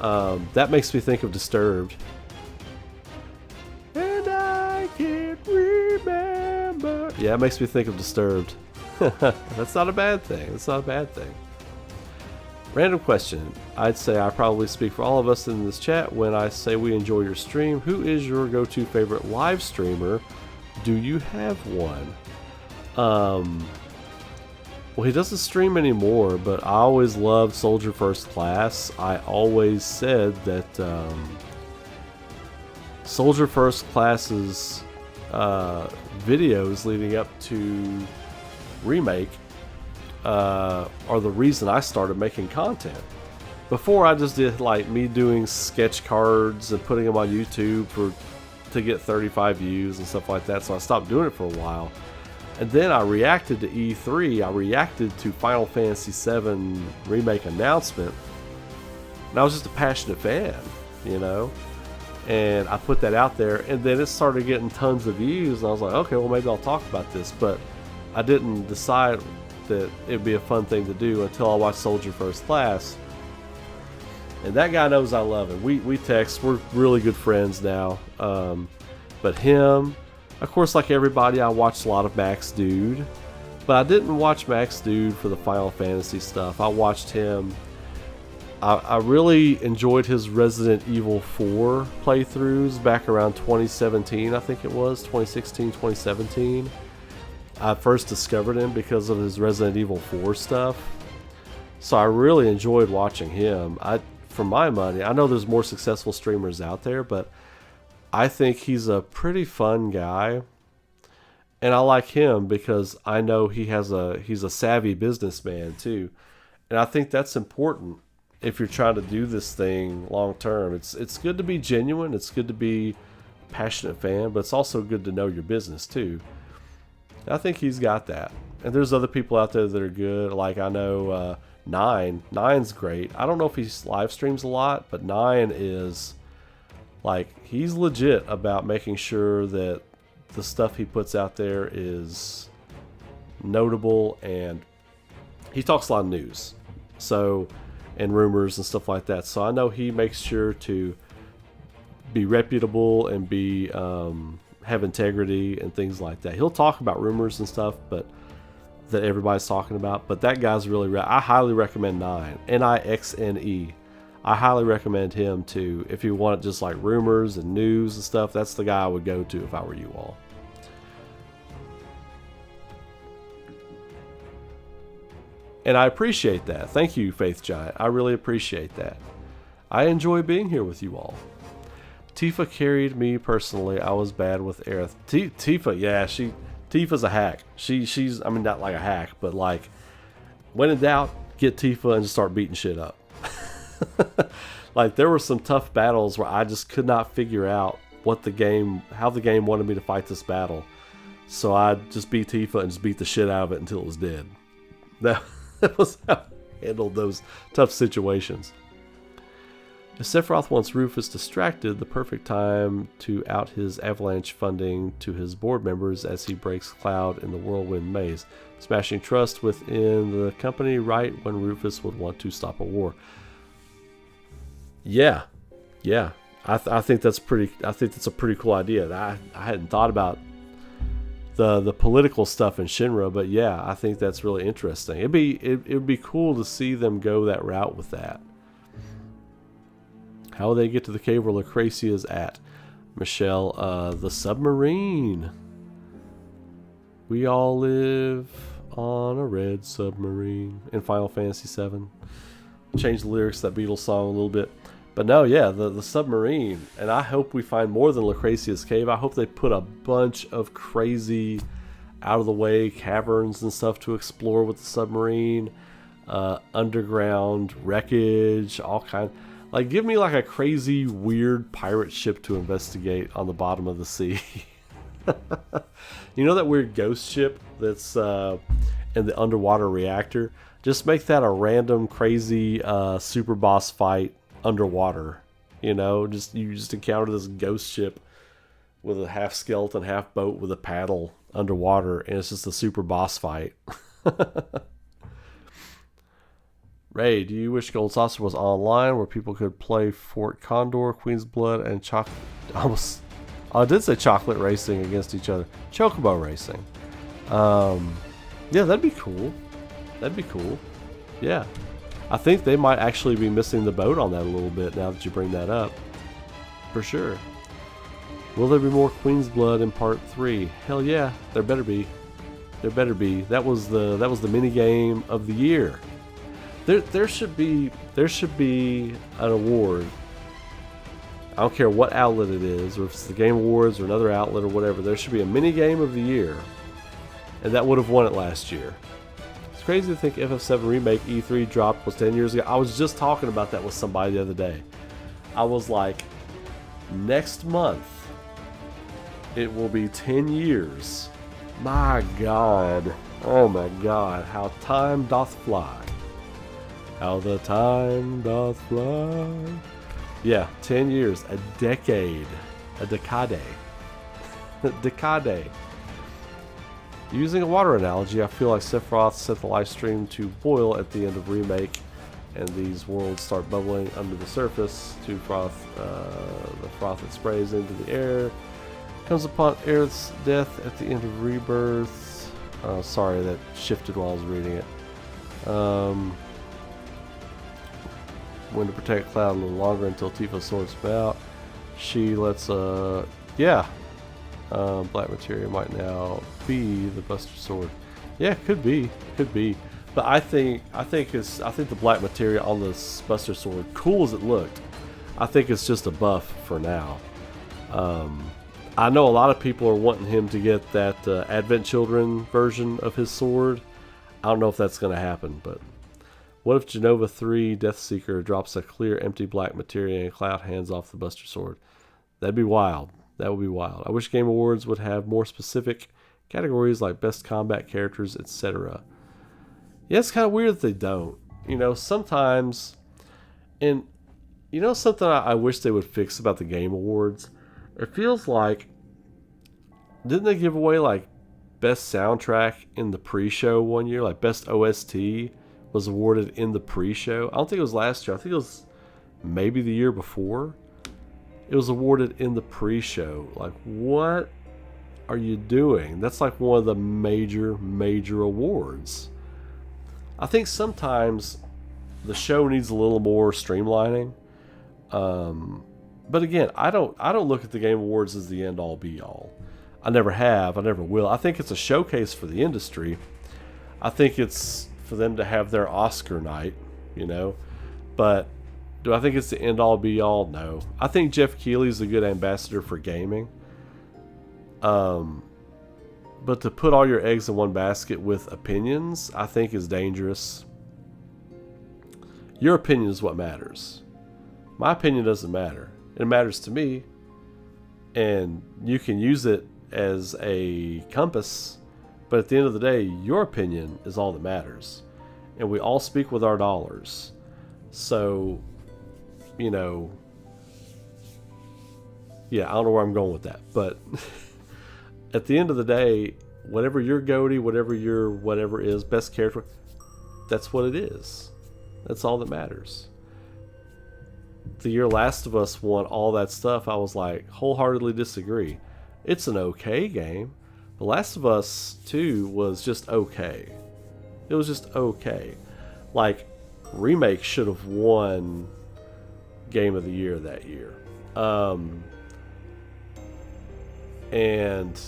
A: That makes me think of Disturbed. And I can't remember. Yeah, it makes me think of Disturbed. That's not a bad thing. That's not a bad thing. Random question. I'd say I probably speak for all of us in this chat when I say we enjoy your stream. Who is your go-to favorite live streamer? Do you have one? Well, he doesn't stream anymore, but I always loved Soldier First Class. I always said that Soldier First Class's videos leading up to Remake are the reason I started making content. Before, I just did like me doing sketch cards and putting them on YouTube to get 35 views and stuff like that, so I stopped doing it for a while. And then I reacted to E3, I reacted to Final Fantasy VII Remake announcement, and I was just a passionate fan, you know? And I put that out there, and then it started getting tons of views, and I was like, okay, well maybe I'll talk about this, but I didn't decide that it'd be a fun thing to do until I watched Soldier First Class. And that guy knows I love him. We text, we're really good friends now. But him, of course, like everybody, I watched a lot of Max Dude, but I didn't watch Max Dude for the Final Fantasy stuff. I watched him. I really enjoyed his Resident Evil 4 playthroughs back around 2017, I think it was, 2016, 2017. I first discovered him because of his Resident Evil 4 stuff. So I really enjoyed watching him. For my money, I know there's more successful streamers out there, but I think he's a pretty fun guy, and I like him because I know he's a savvy businessman too, and I think that's important if you're trying to do this thing long term. It's good to be genuine, it's good to be a passionate fan, but it's also good to know your business too. And I think he's got that, and there's other people out there that are good. Like I know Nine's great. I don't know if he live streams a lot, but Nine is. Like, he's legit about making sure that the stuff he puts out there is notable, and he talks a lot of news, so, and rumors and stuff like that. So I know he makes sure to be reputable and be have integrity and things like that. He'll talk about rumors and stuff, but that everybody's talking about. But that guy's really, I highly recommend Nine, Nixne. I highly recommend him too. If you want just like rumors and news and stuff, that's the guy I would go to if I were you all. And I appreciate that. Thank you, Faith Giant. I really appreciate that. I enjoy being here with you all. Tifa carried me personally. I was bad with Aerith. Tifa, yeah, Tifa's a hack. She's, I mean, not like a hack, but like, when in doubt, get Tifa and just start beating shit up. Like, there were some tough battles where I just could not figure out how the game wanted me to fight this battle. So I'd just beat Tifa and just beat the shit out of it until it was dead. That was how I handled those tough situations. If Sephiroth wants Rufus distracted, the perfect time to out his avalanche funding to his board members as he breaks Cloud in the Whirlwind Maze, smashing trust within the company right when Rufus would want to stop a war. Yeah. I think that's pretty. I think that's a pretty cool idea. I hadn't thought about the political stuff in Shinra, but yeah, I think that's really interesting. It would be cool to see them go that route with that. How will they get to the cave where Lucrecia is at? Michelle, the submarine. We all live on a red submarine in Final Fantasy VII. Change the lyrics to that Beatles song a little bit. But no, yeah, the submarine. And I hope we find more than Lucrecia's cave. I hope they put a bunch of crazy out-of-the-way caverns and stuff to explore with the submarine. Underground wreckage, all kind. Like, give me like a crazy, weird pirate ship to investigate on the bottom of the sea. You know that weird ghost ship that's in the underwater reactor? Just make that a random, crazy super boss fight underwater. You know, you just encounter this ghost ship with a half skeleton, half boat with a paddle underwater, and it's just a super boss fight. Ray, do you wish Gold Saucer was online where people could play Fort Condor, Queen's Blood, and Chocolate? Almost, I did say chocolate racing against each other. Chocobo racing. Yeah, that'd be cool. That'd be cool. Yeah. I think they might actually be missing the boat on that a little bit now that you bring that up. For sure. Will there be more Queen's Blood in Part 3? Hell yeah, there better be. There better be. That was the mini game of the year. There should be an award. I don't care what outlet it is, or if it's the Game Awards or another outlet or whatever. There should be a mini game of the year, and that would have won it last year. It's crazy to think FF7 Remake E3 dropped was 10 years ago. I was just talking about that with somebody the other day. I was like, next month it will be 10 years. My God. Oh my God. How time doth fly. How the time doth fly. Yeah, 10 years. A decade. A decade. Decade. Using a water analogy, I feel like Sephiroth set the live stream to boil at the end of Remake, and these worlds start bubbling under the surface to froth. The froth that sprays into the air comes upon Aerith's death at the end of Rebirth. Sorry, that shifted while I was reading it. When to protect Cloud a little longer until Tifa sorts him out. She lets yeah. Black materia might now be the Buster Sword. Yeah, could be, But I think the black materia on this Buster Sword, cool as it looked, I think it's just a buff for now. I know a lot of people are wanting him to get that Advent Children version of his sword. I don't know if that's going to happen, but what if Genova 3 Deathseeker drops a clear empty black materia and Cloud hands off the Buster Sword? That'd be wild. That would be wild. I wish Game Awards would have more specific categories like best combat characters, etc. Yeah, it's kind of weird that they don't. You know, sometimes, and you know something I wish they would fix about the Game Awards? It feels like, didn't they give away like best soundtrack in the pre-show one year? Like best OST was awarded in the pre-show. I don't think it was last year. I think it was maybe the year before. It was awarded in the pre-show. Like, what are you doing? That's like one of the major awards. I think sometimes the show needs a little more streamlining. But again, I don't look at the Game Awards as the end-all be-all. I never have. I never will. I think it's a showcase for the industry. I think it's for them to have their Oscar night, you know. But do I think it's the end-all be-all? No. I think Jeff Keighley's a good ambassador for gaming. But to put all your eggs in one basket with opinions, I think is dangerous. Your opinion is what matters. My opinion doesn't matter. It matters to me. And you can use it as a compass. But at the end of the day, your opinion is all that matters. And we all speak with our dollars. So, you know, yeah, I don't know where I'm going with that, but at the end of the day, whatever your goatee, whatever your whatever is, best character, that's what it is. That's all that matters. The year Last of Us won all that stuff, I was like, wholeheartedly disagree. It's an okay game. The Last of Us 2 was just okay. It was just okay. Like, Remake should have won Game of the Year that year. And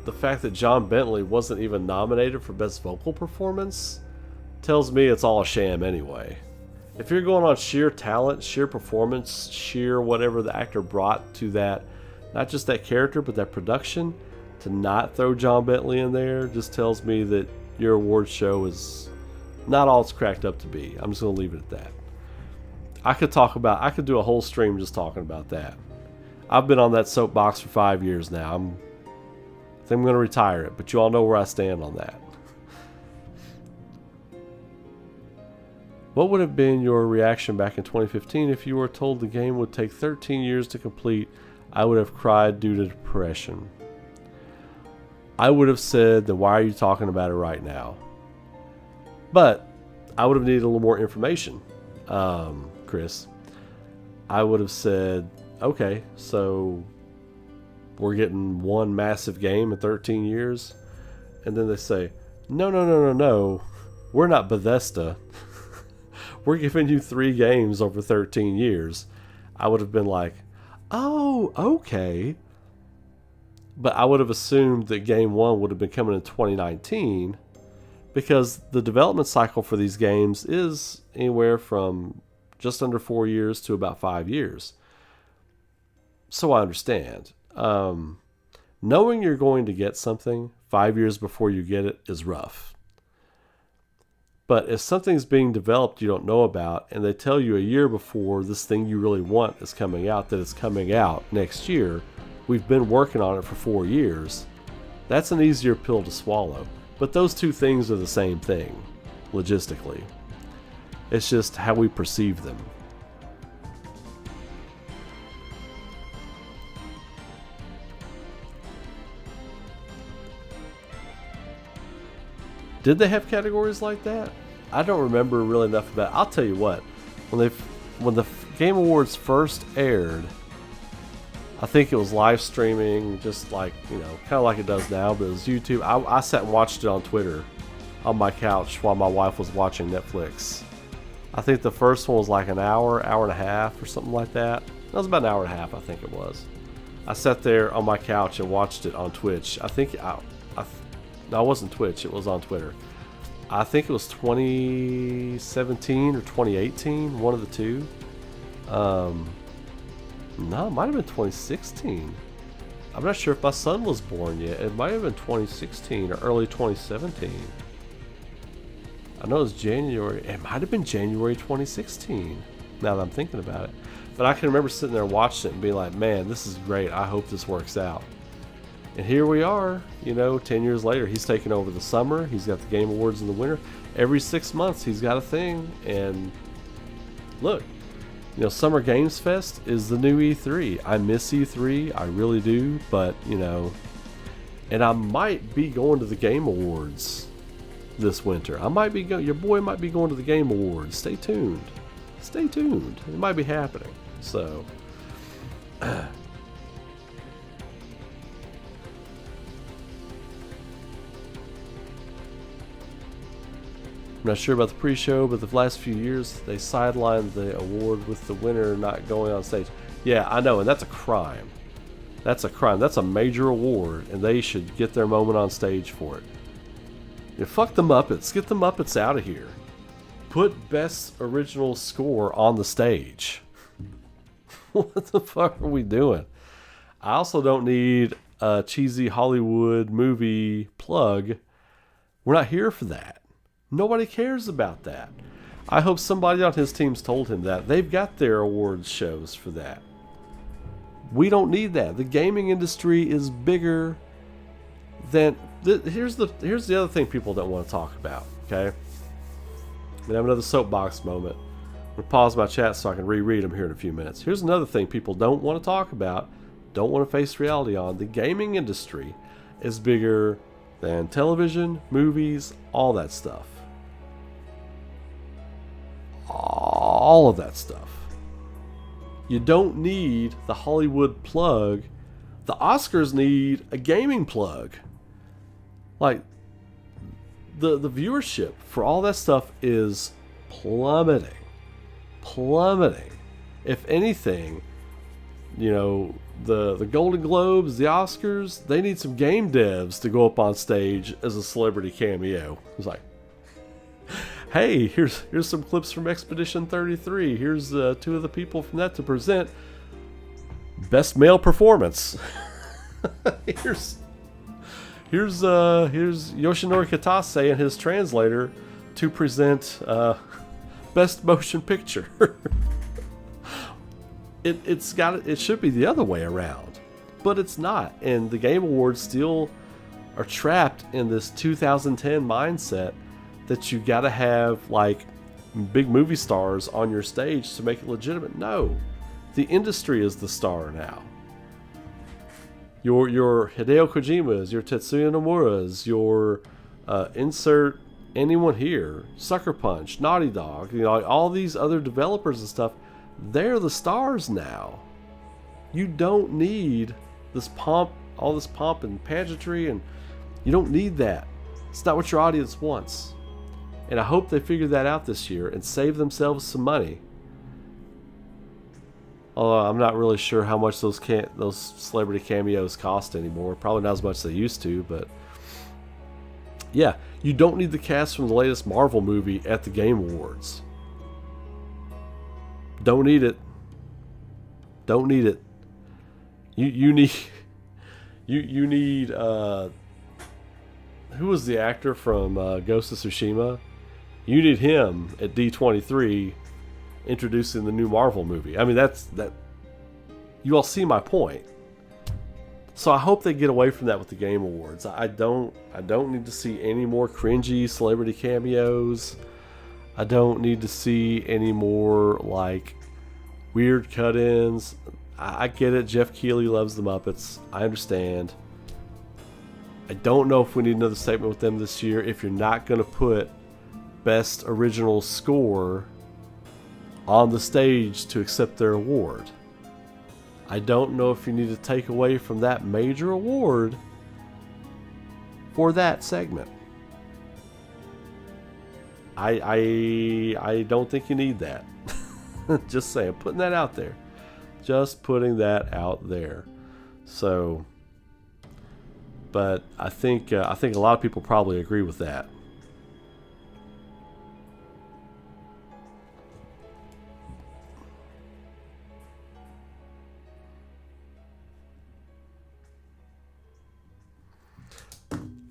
A: the fact that John Bentley wasn't even nominated for Best Vocal Performance tells me it's all a sham anyway. If you're going on sheer talent, sheer performance, sheer whatever the actor brought to that, not just that character, but that production, to not throw John Bentley in there just tells me that your award show is not all it's cracked up to be. I'm just going to leave it at that. I could do a whole stream just talking about that. I've been on that soapbox for 5 years now. I think I'm going to retire it, but you all know where I stand on that. What would have been your reaction back in 2015 if you were told the game would take 13 years to complete? I would have cried due to depression. I would have said, then why are you talking about it right now? But I would have needed a little more information, Chris. I would have said, okay, so we're getting one massive game in 13 years. And then they say, no. We're not Bethesda. We're giving you 3 games over 13 years. I would have been like, oh, okay. But I would have assumed that game 1 would have been coming in 2019 because the development cycle for these games is anywhere from just under 4 years to about 5 years. So I understand. Knowing you're going to get something 5 years before you get it is rough. But if something's being developed you don't know about, and they tell you a year before this thing you really want is coming out, that it's coming out next year, we've been working on it for 4 years, that's an easier pill to swallow. But those two things are the same thing, logistically. It's just how we perceive them. Did they have categories like that? I don't remember really enough about it. I'll tell you what, when the Game Awards first aired, I think it was live streaming, just like, kind of like it does now, but it was YouTube. I sat and watched it on Twitter on my couch while my wife was watching Netflix. I think the first one was like an hour and a half or something like that. That was about an hour and a half, I think it was. I sat there on my couch and watched it on Twitch. No, it wasn't Twitch. It was on Twitter. I think it was 2017 or 2018, one of the two. No, it might have been 2016. I'm not sure if my son was born yet. It might have been 2016 or early 2017. I know it was January. It might have been January 2016, now that I'm thinking about it. But I can remember sitting there watching it and being like, man, this is great. I hope this works out. And here we are, 10 years later. He's taken over the summer. He's got the Game Awards in the winter. Every 6 months, he's got a thing. And look, Summer Games Fest is the new E3. I miss E3. I really do. But, and I might be going to the Game Awards this winter. Your boy might be going to the Game Awards. Stay tuned. Stay tuned. It might be happening. So... I'm not sure about the pre-show, but the last few years they sidelined the award with the winner not going on stage. Yeah, I know, and that's a crime. That's a crime. That's a major award, and they should get their moment on stage for it. Fuck the Muppets. Get the Muppets out of here. Put Best Original Score on the stage. What the fuck are we doing? I also don't need a cheesy Hollywood movie plug. We're not here for that. Nobody cares about that. I hope somebody on his team's told him that. They've got their awards shows for that. We don't need that. The gaming industry is bigger than... Here's the other thing people don't want to talk about, okay? I'm going to have another soapbox moment. I'm going to pause my chat so I can reread them here in a few minutes. Here's another thing people don't want to talk about, don't want to face reality on. The gaming industry is bigger than television, movies, all that stuff. All of that stuff. You don't need the Hollywood plug. The Oscars need a gaming plug. Like, the viewership for all that stuff is plummeting. If anything, the Golden Globes, the Oscars, they need some game devs to go up on stage as a celebrity cameo. It's like, hey, here's some clips from Expedition 33. Here's 2 of the people from that to present best male performance. here's Yoshinori Kitase and his translator to present best motion picture. It should be the other way around, but it's not. And the Game Awards still are trapped in this 2010 mindset that you gotta have like big movie stars on your stage to make it legitimate. No, the industry is the star now. Your Hideo Kojimas, your Tetsuya Nomura's, your insert anyone here, Sucker Punch, Naughty Dog, all these other developers and stuff, they're the stars now. You don't need this pomp, all this pomp and pageantry, and you don't need that. It's not what your audience wants. And I hope they figure that out this year and save themselves some money. Although I'm not really sure how much those celebrity cameos cost anymore. Probably not as much as they used to, but yeah, you don't need the cast from the latest Marvel movie at the Game Awards. Don't need it. Don't need it. You need you need who was the actor from Ghost of Tsushima? You need him at D23 introducing the new Marvel movie. I mean, that you all see my point. So I hope they get away from that with the Game Awards. I don't need to see any more cringy celebrity cameos. I don't need to see any more like weird cut-ins. I get it. Jeff Keighley loves the Muppets. I understand. I don't know if we need another statement with them this year if you're not going to put Best Original Score on the stage to accept their award. I don't know if you need to take away from that major award for that segment. I don't think you need that. Just saying, putting that out there. Just putting that out there. So, but I think a lot of people probably agree with that.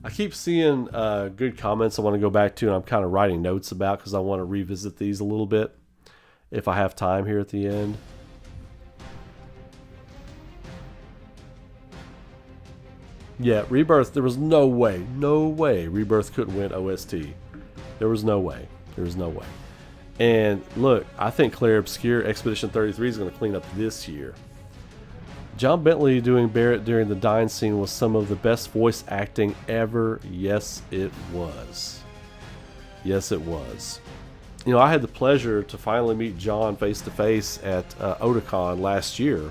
A: I keep seeing good comments I want to go back to, and I'm kind of writing notes about because I want to revisit these a little bit if I have time here at the end. Yeah, Rebirth, there was no way Rebirth couldn't win OST. There was no way. And look, I think Claire Obscure Expedition 33 is going to clean up this year. John Bentley doing Barrett during the dying scene was some of the best voice acting ever. Yes, it was. Yes, it was. I had the pleasure to finally meet John face to face at Otakon last year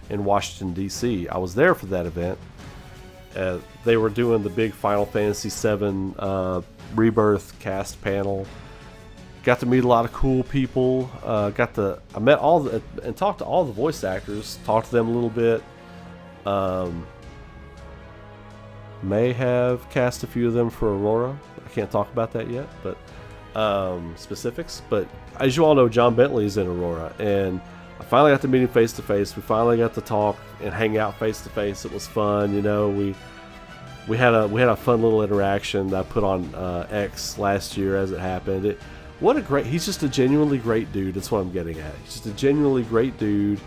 A: in Washington, D.C. I was there for that event. They were doing the big Final Fantasy VII Rebirth cast panel. Got to meet a lot of cool people. I met all and talked to all the voice actors. Talked to them a little bit. May have cast a few of them for ARAURA. I can't talk about that yet, but specifics. But as you all know, John Bentley is in ARAURA, and I finally got to meet him face to face. We finally got to talk and hang out face to face. It was fun, We had a fun little interaction that I put on X last year as it happened. He's just a genuinely great dude. That's what I'm getting at. He's just a genuinely great dude.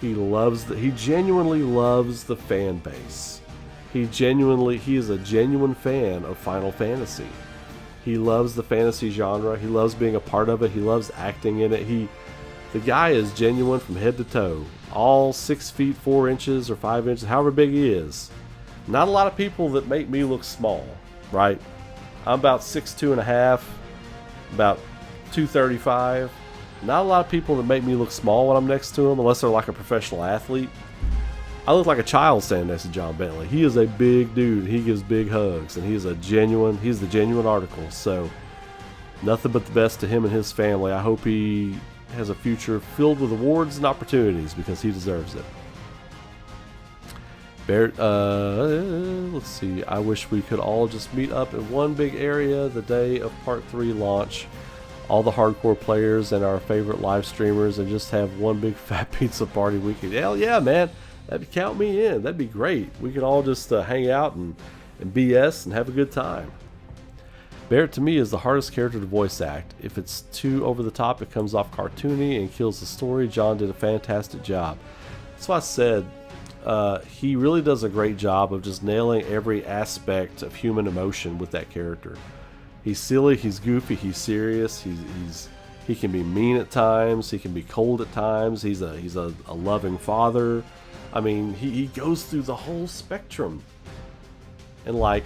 A: He genuinely loves the fan base. He is a genuine fan of Final Fantasy. He loves the fantasy genre. He loves being a part of it. He loves acting in it. The guy is genuine from head to toe. All 6 feet 4 inches or 5 inches, however big he is. Not a lot of people that make me look small, right? I'm about 6'2" and a half, about 235. Not a lot of people that make me look small when I'm next to them, unless they're like a professional athlete. I look like a child standing next to John Bentley. He is a big dude. He gives big hugs, and he's the genuine article. So, nothing but the best to him and his family. I hope he has a future filled with awards and opportunities because he deserves it. Barrett, let's see. I wish we could all just meet up in one big area the day of Part 3 launch. All the hardcore players and our favorite live streamers, and just have one big fat pizza party weekend. Hell yeah, man. That'd count me in. That'd be great. We could all just hang out and BS and have a good time. Barrett, to me, is the hardest character to voice act. If it's too over the top, it comes off cartoony and kills the story. John did a fantastic job. That's why I said he really does a great job of just nailing every aspect of human emotion with that character. He's silly, he's goofy, he's serious, he can be mean at times, he can be cold at times, he's a loving father. I mean, he goes through the whole spectrum. And like,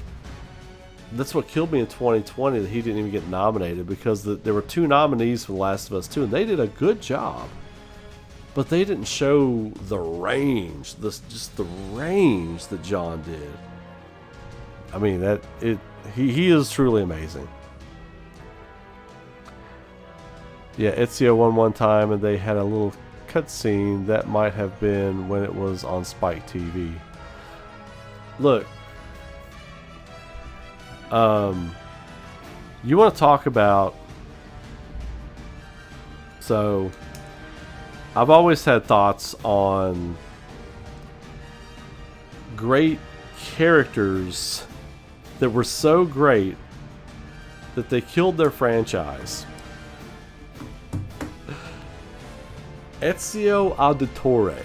A: that's what killed me in 2020, that he didn't even get nominated, because there were 2 nominees for The Last of Us 2, and they did a good job. But they didn't show the range, just the range that John did. I mean, he is truly amazing. Yeah, Ezio won one time, and they had a little cutscene that might have been when it was on Spike TV. Look, you want to talk about... So, I've always had thoughts on great characters that were so great that they killed their franchise. Ezio Auditore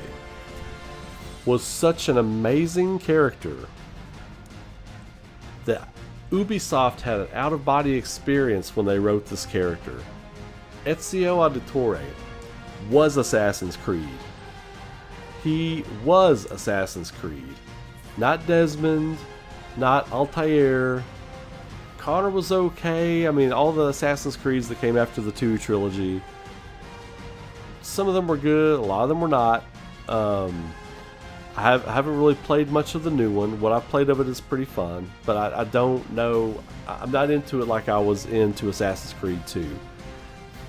A: was such an amazing character that Ubisoft had an out-of-body experience when they wrote this character. Ezio Auditore was Assassin's Creed. He was Assassin's Creed. Not Desmond, not Altair. Connor was okay. I mean, all the Assassin's Creeds that came after the 2 trilogy, some of them were good, a lot of them were not. I haven't really played much of the new one. What I've played of it is pretty fun, but I don't know. I'm not into it like I was into Assassin's Creed 2.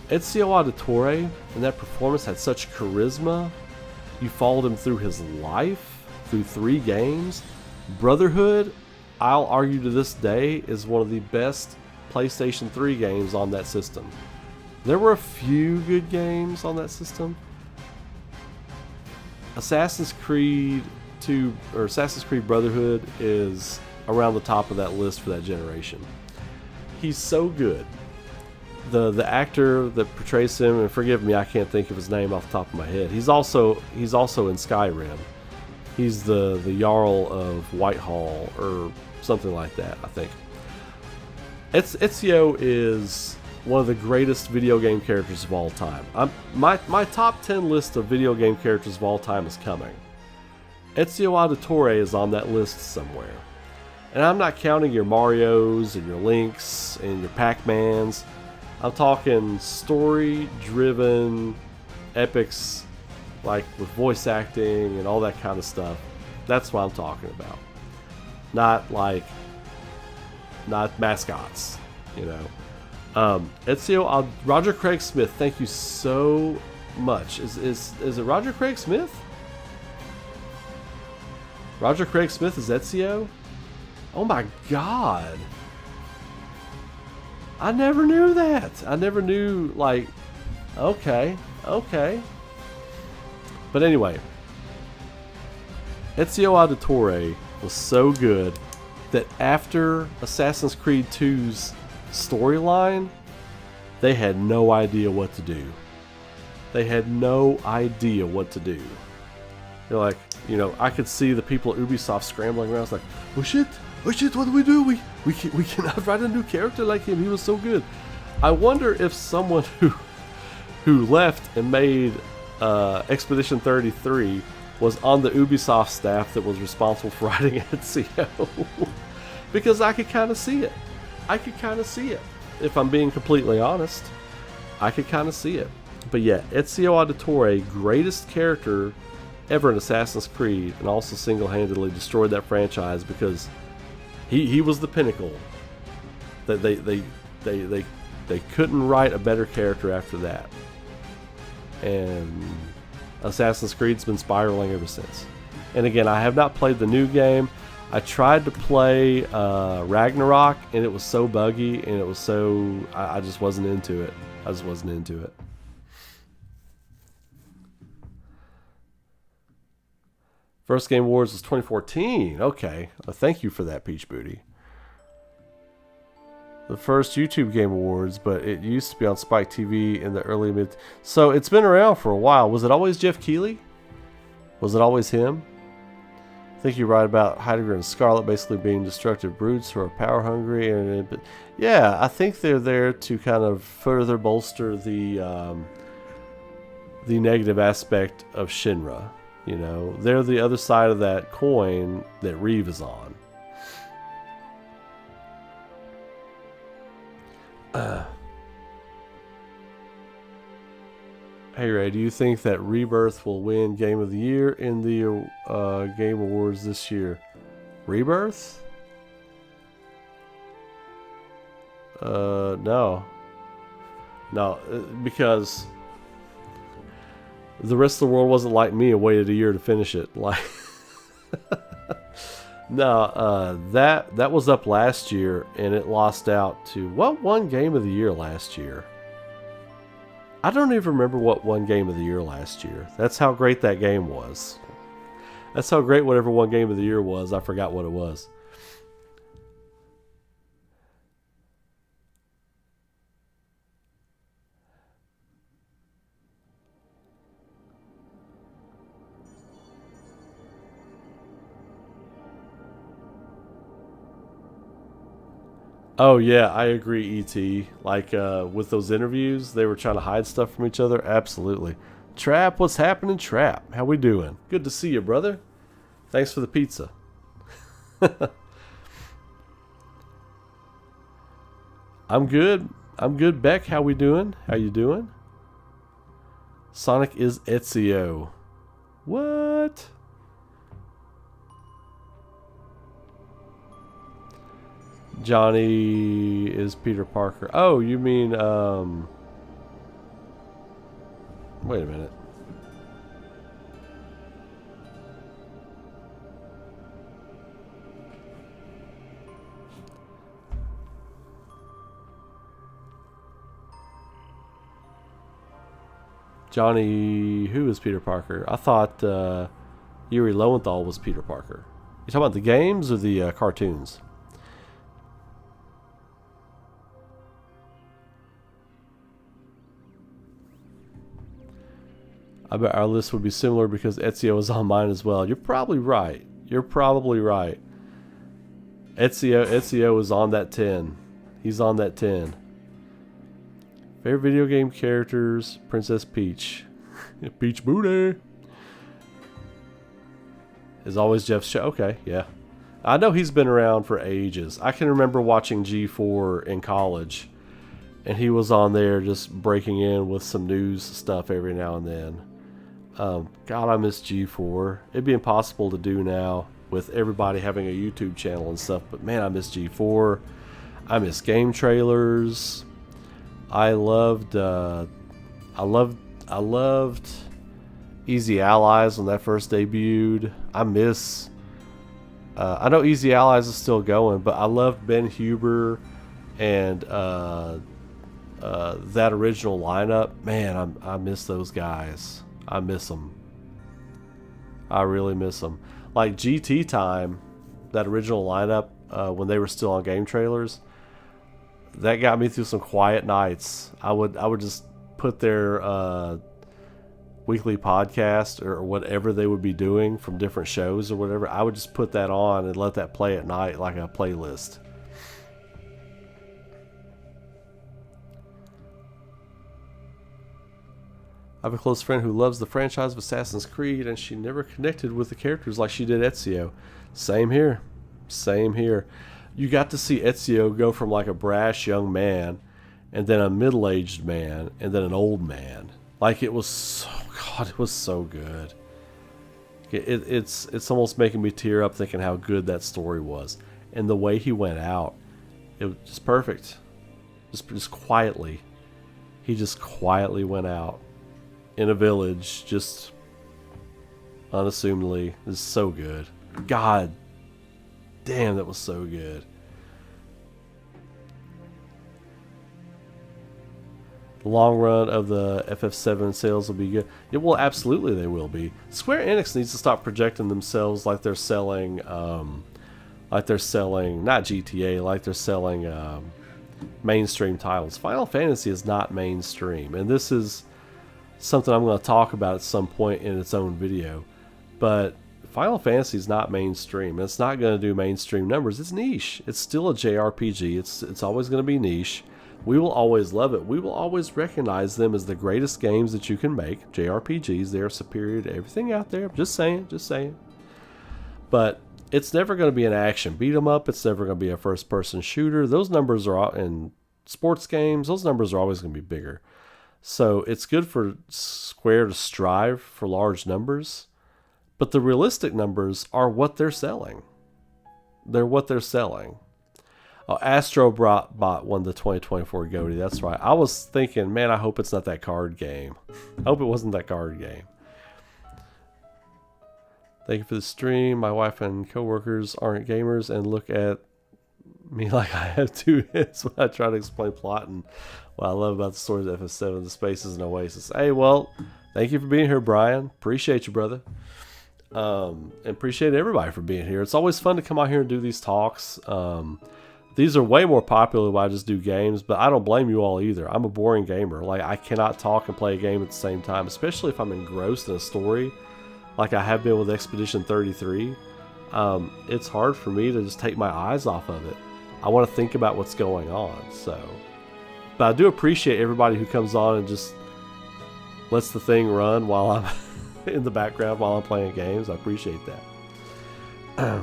A: Ezio Auditore, and that performance had such charisma. You followed him through his life, through 3 games. Brotherhood, I'll argue to this day, is one of the best PlayStation 3 games on that system. There were a few good games on that system. Assassin's Creed 2 or Assassin's Creed Brotherhood is around the top of that list for that generation. He's so good. The actor that portrays him, and forgive me, I can't think of his name off the top of my head. He's also in Skyrim. He's the Jarl of Whitehall or something like that, I think. Ezio is one of the greatest video game characters of all time. My top 10 list of video game characters of all time is coming. Ezio Auditore is on that list somewhere. And I'm not counting your Marios and your Links and your Pac-Mans. I'm talking story-driven epics, like with voice acting and all that kind of stuff. That's what I'm talking about. Not mascots, you know. Ezio, Roger Craig Smith, thank you so much. Is it Roger Craig Smith? Roger Craig Smith is Ezio? Oh my god. I never knew that. I never knew, like, okay. But anyway, Ezio Auditore was so good that after Assassin's Creed 2's storyline, they had no idea what to do. They had no idea what to do. They're like, you know, I could see the people at Ubisoft scrambling around. It's like, oh shit, what do we do? We cannot write a new character like him. He was so good. I wonder if someone who left and made Expedition 33 was on the Ubisoft staff that was responsible for writing Ezio. Because I could kind of see it. If I'm being completely honest, I could kind of see it. But yeah, Ezio Auditore, greatest character ever in Assassin's Creed, and also single-handedly destroyed that franchise because he was the pinnacle. That they couldn't write a better character after that. And Assassin's Creed's been spiraling ever since. And again, I have not played the new game. I tried to play Ragnarok, and it was so buggy, and it was so... I just wasn't into it. First Game Awards was 2014. Okay. Well, thank you for that, Peach Booty. The first YouTube Game Awards, but it used to be on Spike TV in the early mid... So it's been around for a while. Was it always Jeff Keighley? Was it always him? think you're right about Heidegger and Scarlet basically being destructive brutes who are power hungry, but yeah, I think they're there to kind of further bolster the negative aspect of Shinra. You know, they're the other side of that coin that Reeve is on. Hey Ray, do you think that Rebirth will win Game of the Year in the Game Awards this year? Rebirth? No. No, because the rest of the world wasn't like me and waited a year to finish it. Like, no, that was up last year and it lost out to what won Game of the Year last year? I don't even remember what won Game of the Year last year. That's how great that game was. That's how great whatever won Game of the Year was. I forgot what it was. Oh yeah, I agree, E.T. Like with those interviews, they were trying to hide stuff from each other. Absolutely. Trap, what's happening, Trap? How we doing? Good to see you, brother. Thanks for the pizza. I'm good. I'm good, Beck. How we doing? How you doing? Sonic is Ezio. What? Johnny is Peter Parker. Oh, you mean, wait a minute. Johnny, who is Peter Parker? I thought Yuri Lowenthal was Peter Parker. You talking about the games or the cartoons? I bet our list would be similar because Ezio is on mine as well. You're probably right. You're probably right. Ezio is on that 10. He's on that 10. Favorite video game characters, Princess Peach. Peach Booty. Is always Jeff's show. Okay, yeah. I know he's been around for ages. I can remember watching G4 in college. And he was on there just breaking in with some news stuff every now and then. God, I miss G4. It'd be impossible to do now with everybody having a YouTube channel and stuff. But man, I miss G4. I miss game trailers. I loved Easy Allies when that first debuted. I miss. I know Easy Allies is still going, but I loved Ben Huber and that original lineup. Man, I miss those guys. I miss them. I really miss them. Like GT Time, that original lineup when they were still on game trailers, that got me through some quiet nights. I would just put their weekly podcast or whatever they would be doing from different shows or whatever. I would just put that on and let that play at night like a playlist. I have a close friend who loves the franchise of Assassin's Creed, and she never connected with the characters like she did Ezio. Same here. Same here. You got to see Ezio go from like a brash young man, and then a middle-aged man, and then an old man. Like it was so, God, it was so good. It's almost making me tear up thinking how good that story was. And the way he went out, it was just perfect. Just quietly. He just quietly went out. In a village, just unassumingly. It's so good. God damn, that was so good. The long run of the FF7 sales will be good. Yeah, well, absolutely they will be. Square Enix needs to stop projecting themselves like they're selling, not GTA, like they're selling mainstream titles. Final Fantasy is not mainstream, and this is something I'm going to talk about at some point in its own video. But Final Fantasy is not mainstream. It's not going to do mainstream numbers. It's niche. It's still a JRPG. It's always going to be niche. We will always love it. We will always recognize them as the greatest games that you can make. JRPGs, they are superior to everything out there. Just saying, just saying. But it's never going to be an action beat 'em up. It's never going to be a first-person shooter. Those numbers are in sports games. Those numbers are always going to be bigger. So it's good for Square to strive for large numbers. But the realistic numbers are what they're selling. They're what they're selling. Oh, Astrobot won the 2024 GOTY. That's right. I was thinking, man, I hope it's not that card game. I hope it wasn't that card game. Thank you for the stream. My wife and coworkers aren't gamers and look at me like I have two heads when I try to explain plot and what I love about the stories of FF7, the spaces, and Oasis. Hey, well, thank you for being here, Brian. Appreciate you, brother. And appreciate everybody for being here. It's always fun to come out here and do these talks. These are way more popular when I just do games, but I don't blame you all either. I'm a boring gamer. Like, I cannot talk and play a game at the same time, especially if I'm engrossed in a story, like I have been with Expedition 33. It's hard for me to just take my eyes off of it. I want to think about what's going on. So, but I do appreciate everybody who comes on and just lets the thing run while I'm in the background while I'm playing games. I appreciate that.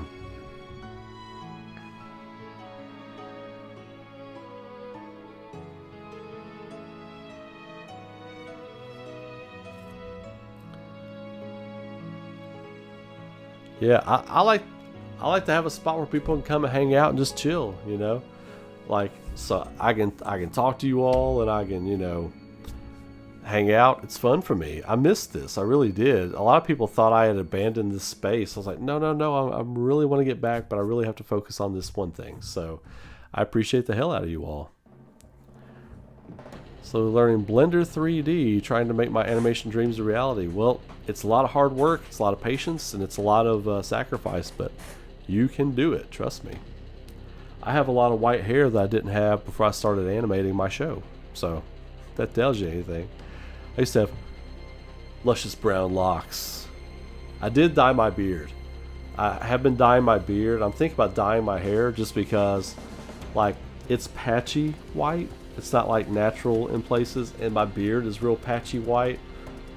A: Yeah, I like to have a spot where people can come and hang out and just chill, you know, like, so I can talk to you all and I can, you know, hang out. It's fun for me. I missed this. I really did. A lot of people thought I had abandoned this space. I was like, no, I really want to get back, but I really have to focus on this one thing. So I appreciate the hell out of you all. So learning Blender 3D, trying to make my animation dreams a reality. Well, it's a lot of hard work, it's a lot of patience, and it's a lot of sacrifice, but you can do it, trust me. I have a lot of white hair that I didn't have before I started animating my show. So, if that tells you anything. I used to have luscious brown locks. I did dye my beard. I have been dyeing my beard. I'm thinking about dyeing my hair just because, like, it's patchy white. It's not like natural in places, and my beard is real patchy white.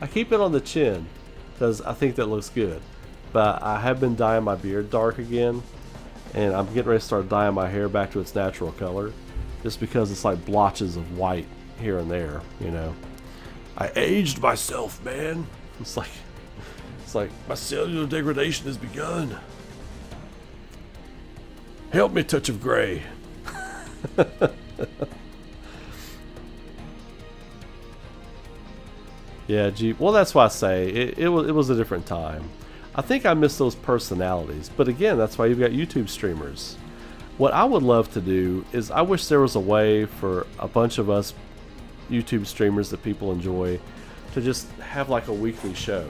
A: I keep it on the chin because I think that looks good. But I have been dyeing my beard dark again, and I'm getting ready to start dyeing my hair back to its natural color, just because it's like blotches of white here and there, you know. I aged myself, man. It's like my cellular degradation has begun. Help me, touch of gray. Yeah, gee, well, that's why I say it was a different time. I think I miss those personalities, but again, that's why you've got YouTube streamers. What I would love to do is, I wish there was a way for a bunch of us YouTube streamers that people enjoy to just have like a weekly show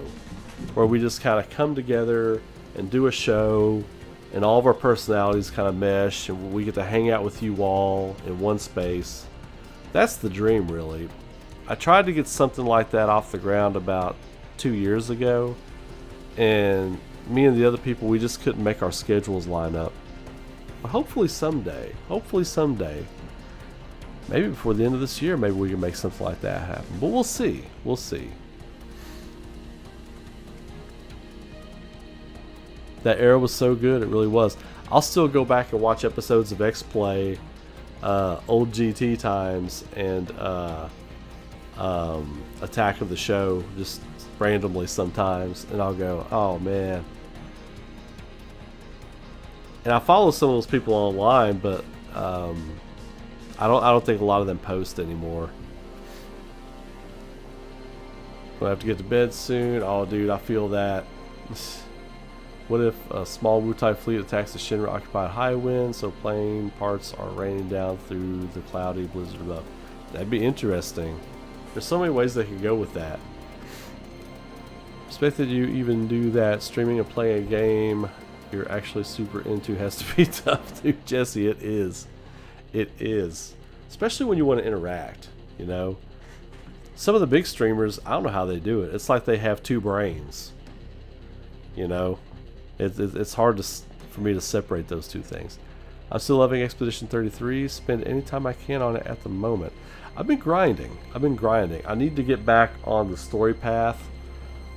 A: where we just kind of come together and do a show, and all of our personalities kind of mesh, and we get to hang out with you all in one space. That's the dream, really. I tried to get something like that off the ground about 2 years ago, and me and the other people, we just couldn't make our schedules line up. But hopefully someday, maybe before the end of this year, maybe we can make something like that happen. But we'll see. We'll see. That era was so good, it really was. I'll still go back and watch episodes of X-Play, old GT times, and Attack of the Show, just randomly sometimes, and I'll go, oh man. And I follow some of those people online, but I don't think a lot of them post anymore. Gonna have to get to bed soon. Oh dude, I feel that. What if a small Wutai fleet attacks the Shinra occupied Highwind, so plane parts are raining down through the cloudy blizzard above? That'd be interesting. There's so many ways they could go with that. Expect that you even do that. Streaming and playing a game you're actually super into has to be tough, dude. Jesse, it is. It is. Especially when you want to interact, you know. Some of the big streamers, I don't know how they do it. It's like they have two brains, you know. It's hard for me to separate those two things. I'm still loving Expedition 33. Spend any time I can on it at the moment. I've been grinding. I need to get back on the story path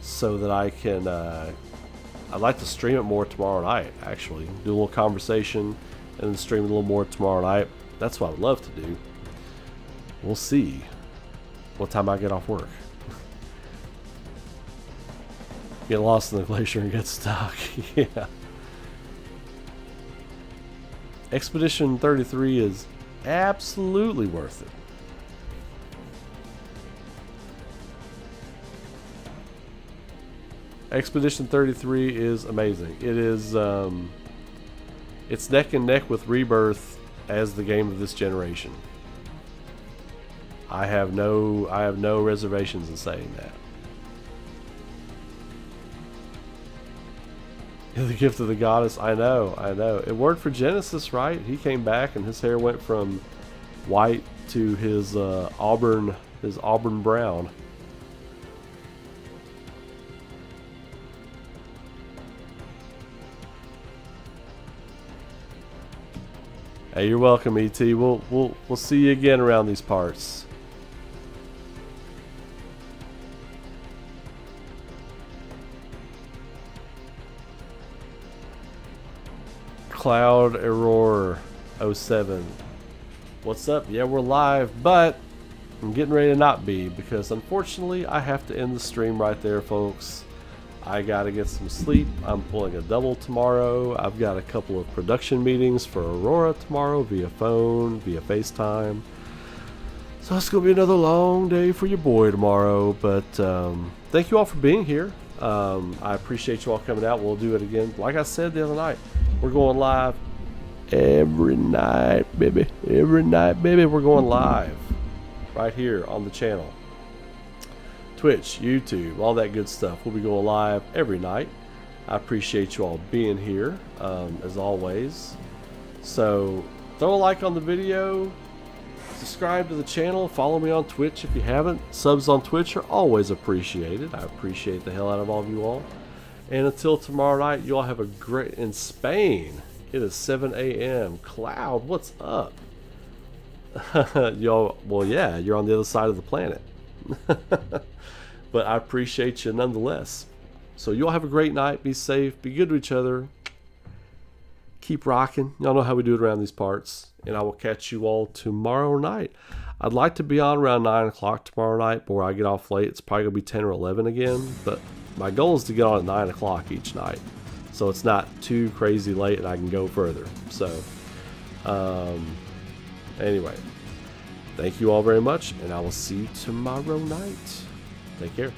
A: so that I can. I'd like to stream it more tomorrow night. Actually, do a little conversation and then stream it a little more tomorrow night. That's what I'd love to do. We'll see what time I get off work. Get lost in the glacier and get stuck. Yeah. Expedition 33 is absolutely worth it. Expedition 33 is amazing. It is it's neck and neck with Rebirth as the game of this generation. I have no reservations in saying that. The gift of the goddess. I know. It worked for Genesis, right? He came back and his hair went from white to his auburn brown. Hey, you're welcome, ET. We'll see you again around these parts. Cloud Error 07. What's up? Yeah, we're live, but I'm getting ready to not be because unfortunately I have to end the stream right there, folks. I gotta get some sleep. I'm pulling a double tomorrow. I've got a couple of production meetings for ARAURA tomorrow via phone, via FaceTime. So it's gonna be another long day for your boy tomorrow, but thank you all for being here. I appreciate you all coming out. We'll do it again. Like I said the other night, we're going live every night, baby. Every night, baby, we're going live right here on the channel. Twitch, YouTube, all that good stuff. We'll be going live every night. I appreciate you all being here, as always. So, throw a like on the video. Subscribe to the channel. Follow me on Twitch if you haven't. Subs on Twitch are always appreciated. I appreciate the hell out of all of you all. And until tomorrow night, you all have a great... In Spain, it is 7 a.m. Cloud, what's up? Y'all, well, yeah, you're on the other side of the planet. But I appreciate you nonetheless. So you all have a great night. Be safe. Be good to each other. Keep rocking. Y'all know how we do it around these parts. And I will catch you all tomorrow night. I'd like to be on around 9 o'clock tomorrow night, but where I get off late, it's probably going to be 10 or 11 again. But my goal is to get on at 9 o'clock each night, so it's not too crazy late and I can go further. So anyway, thank you all very much, and I will see you tomorrow night. Take care.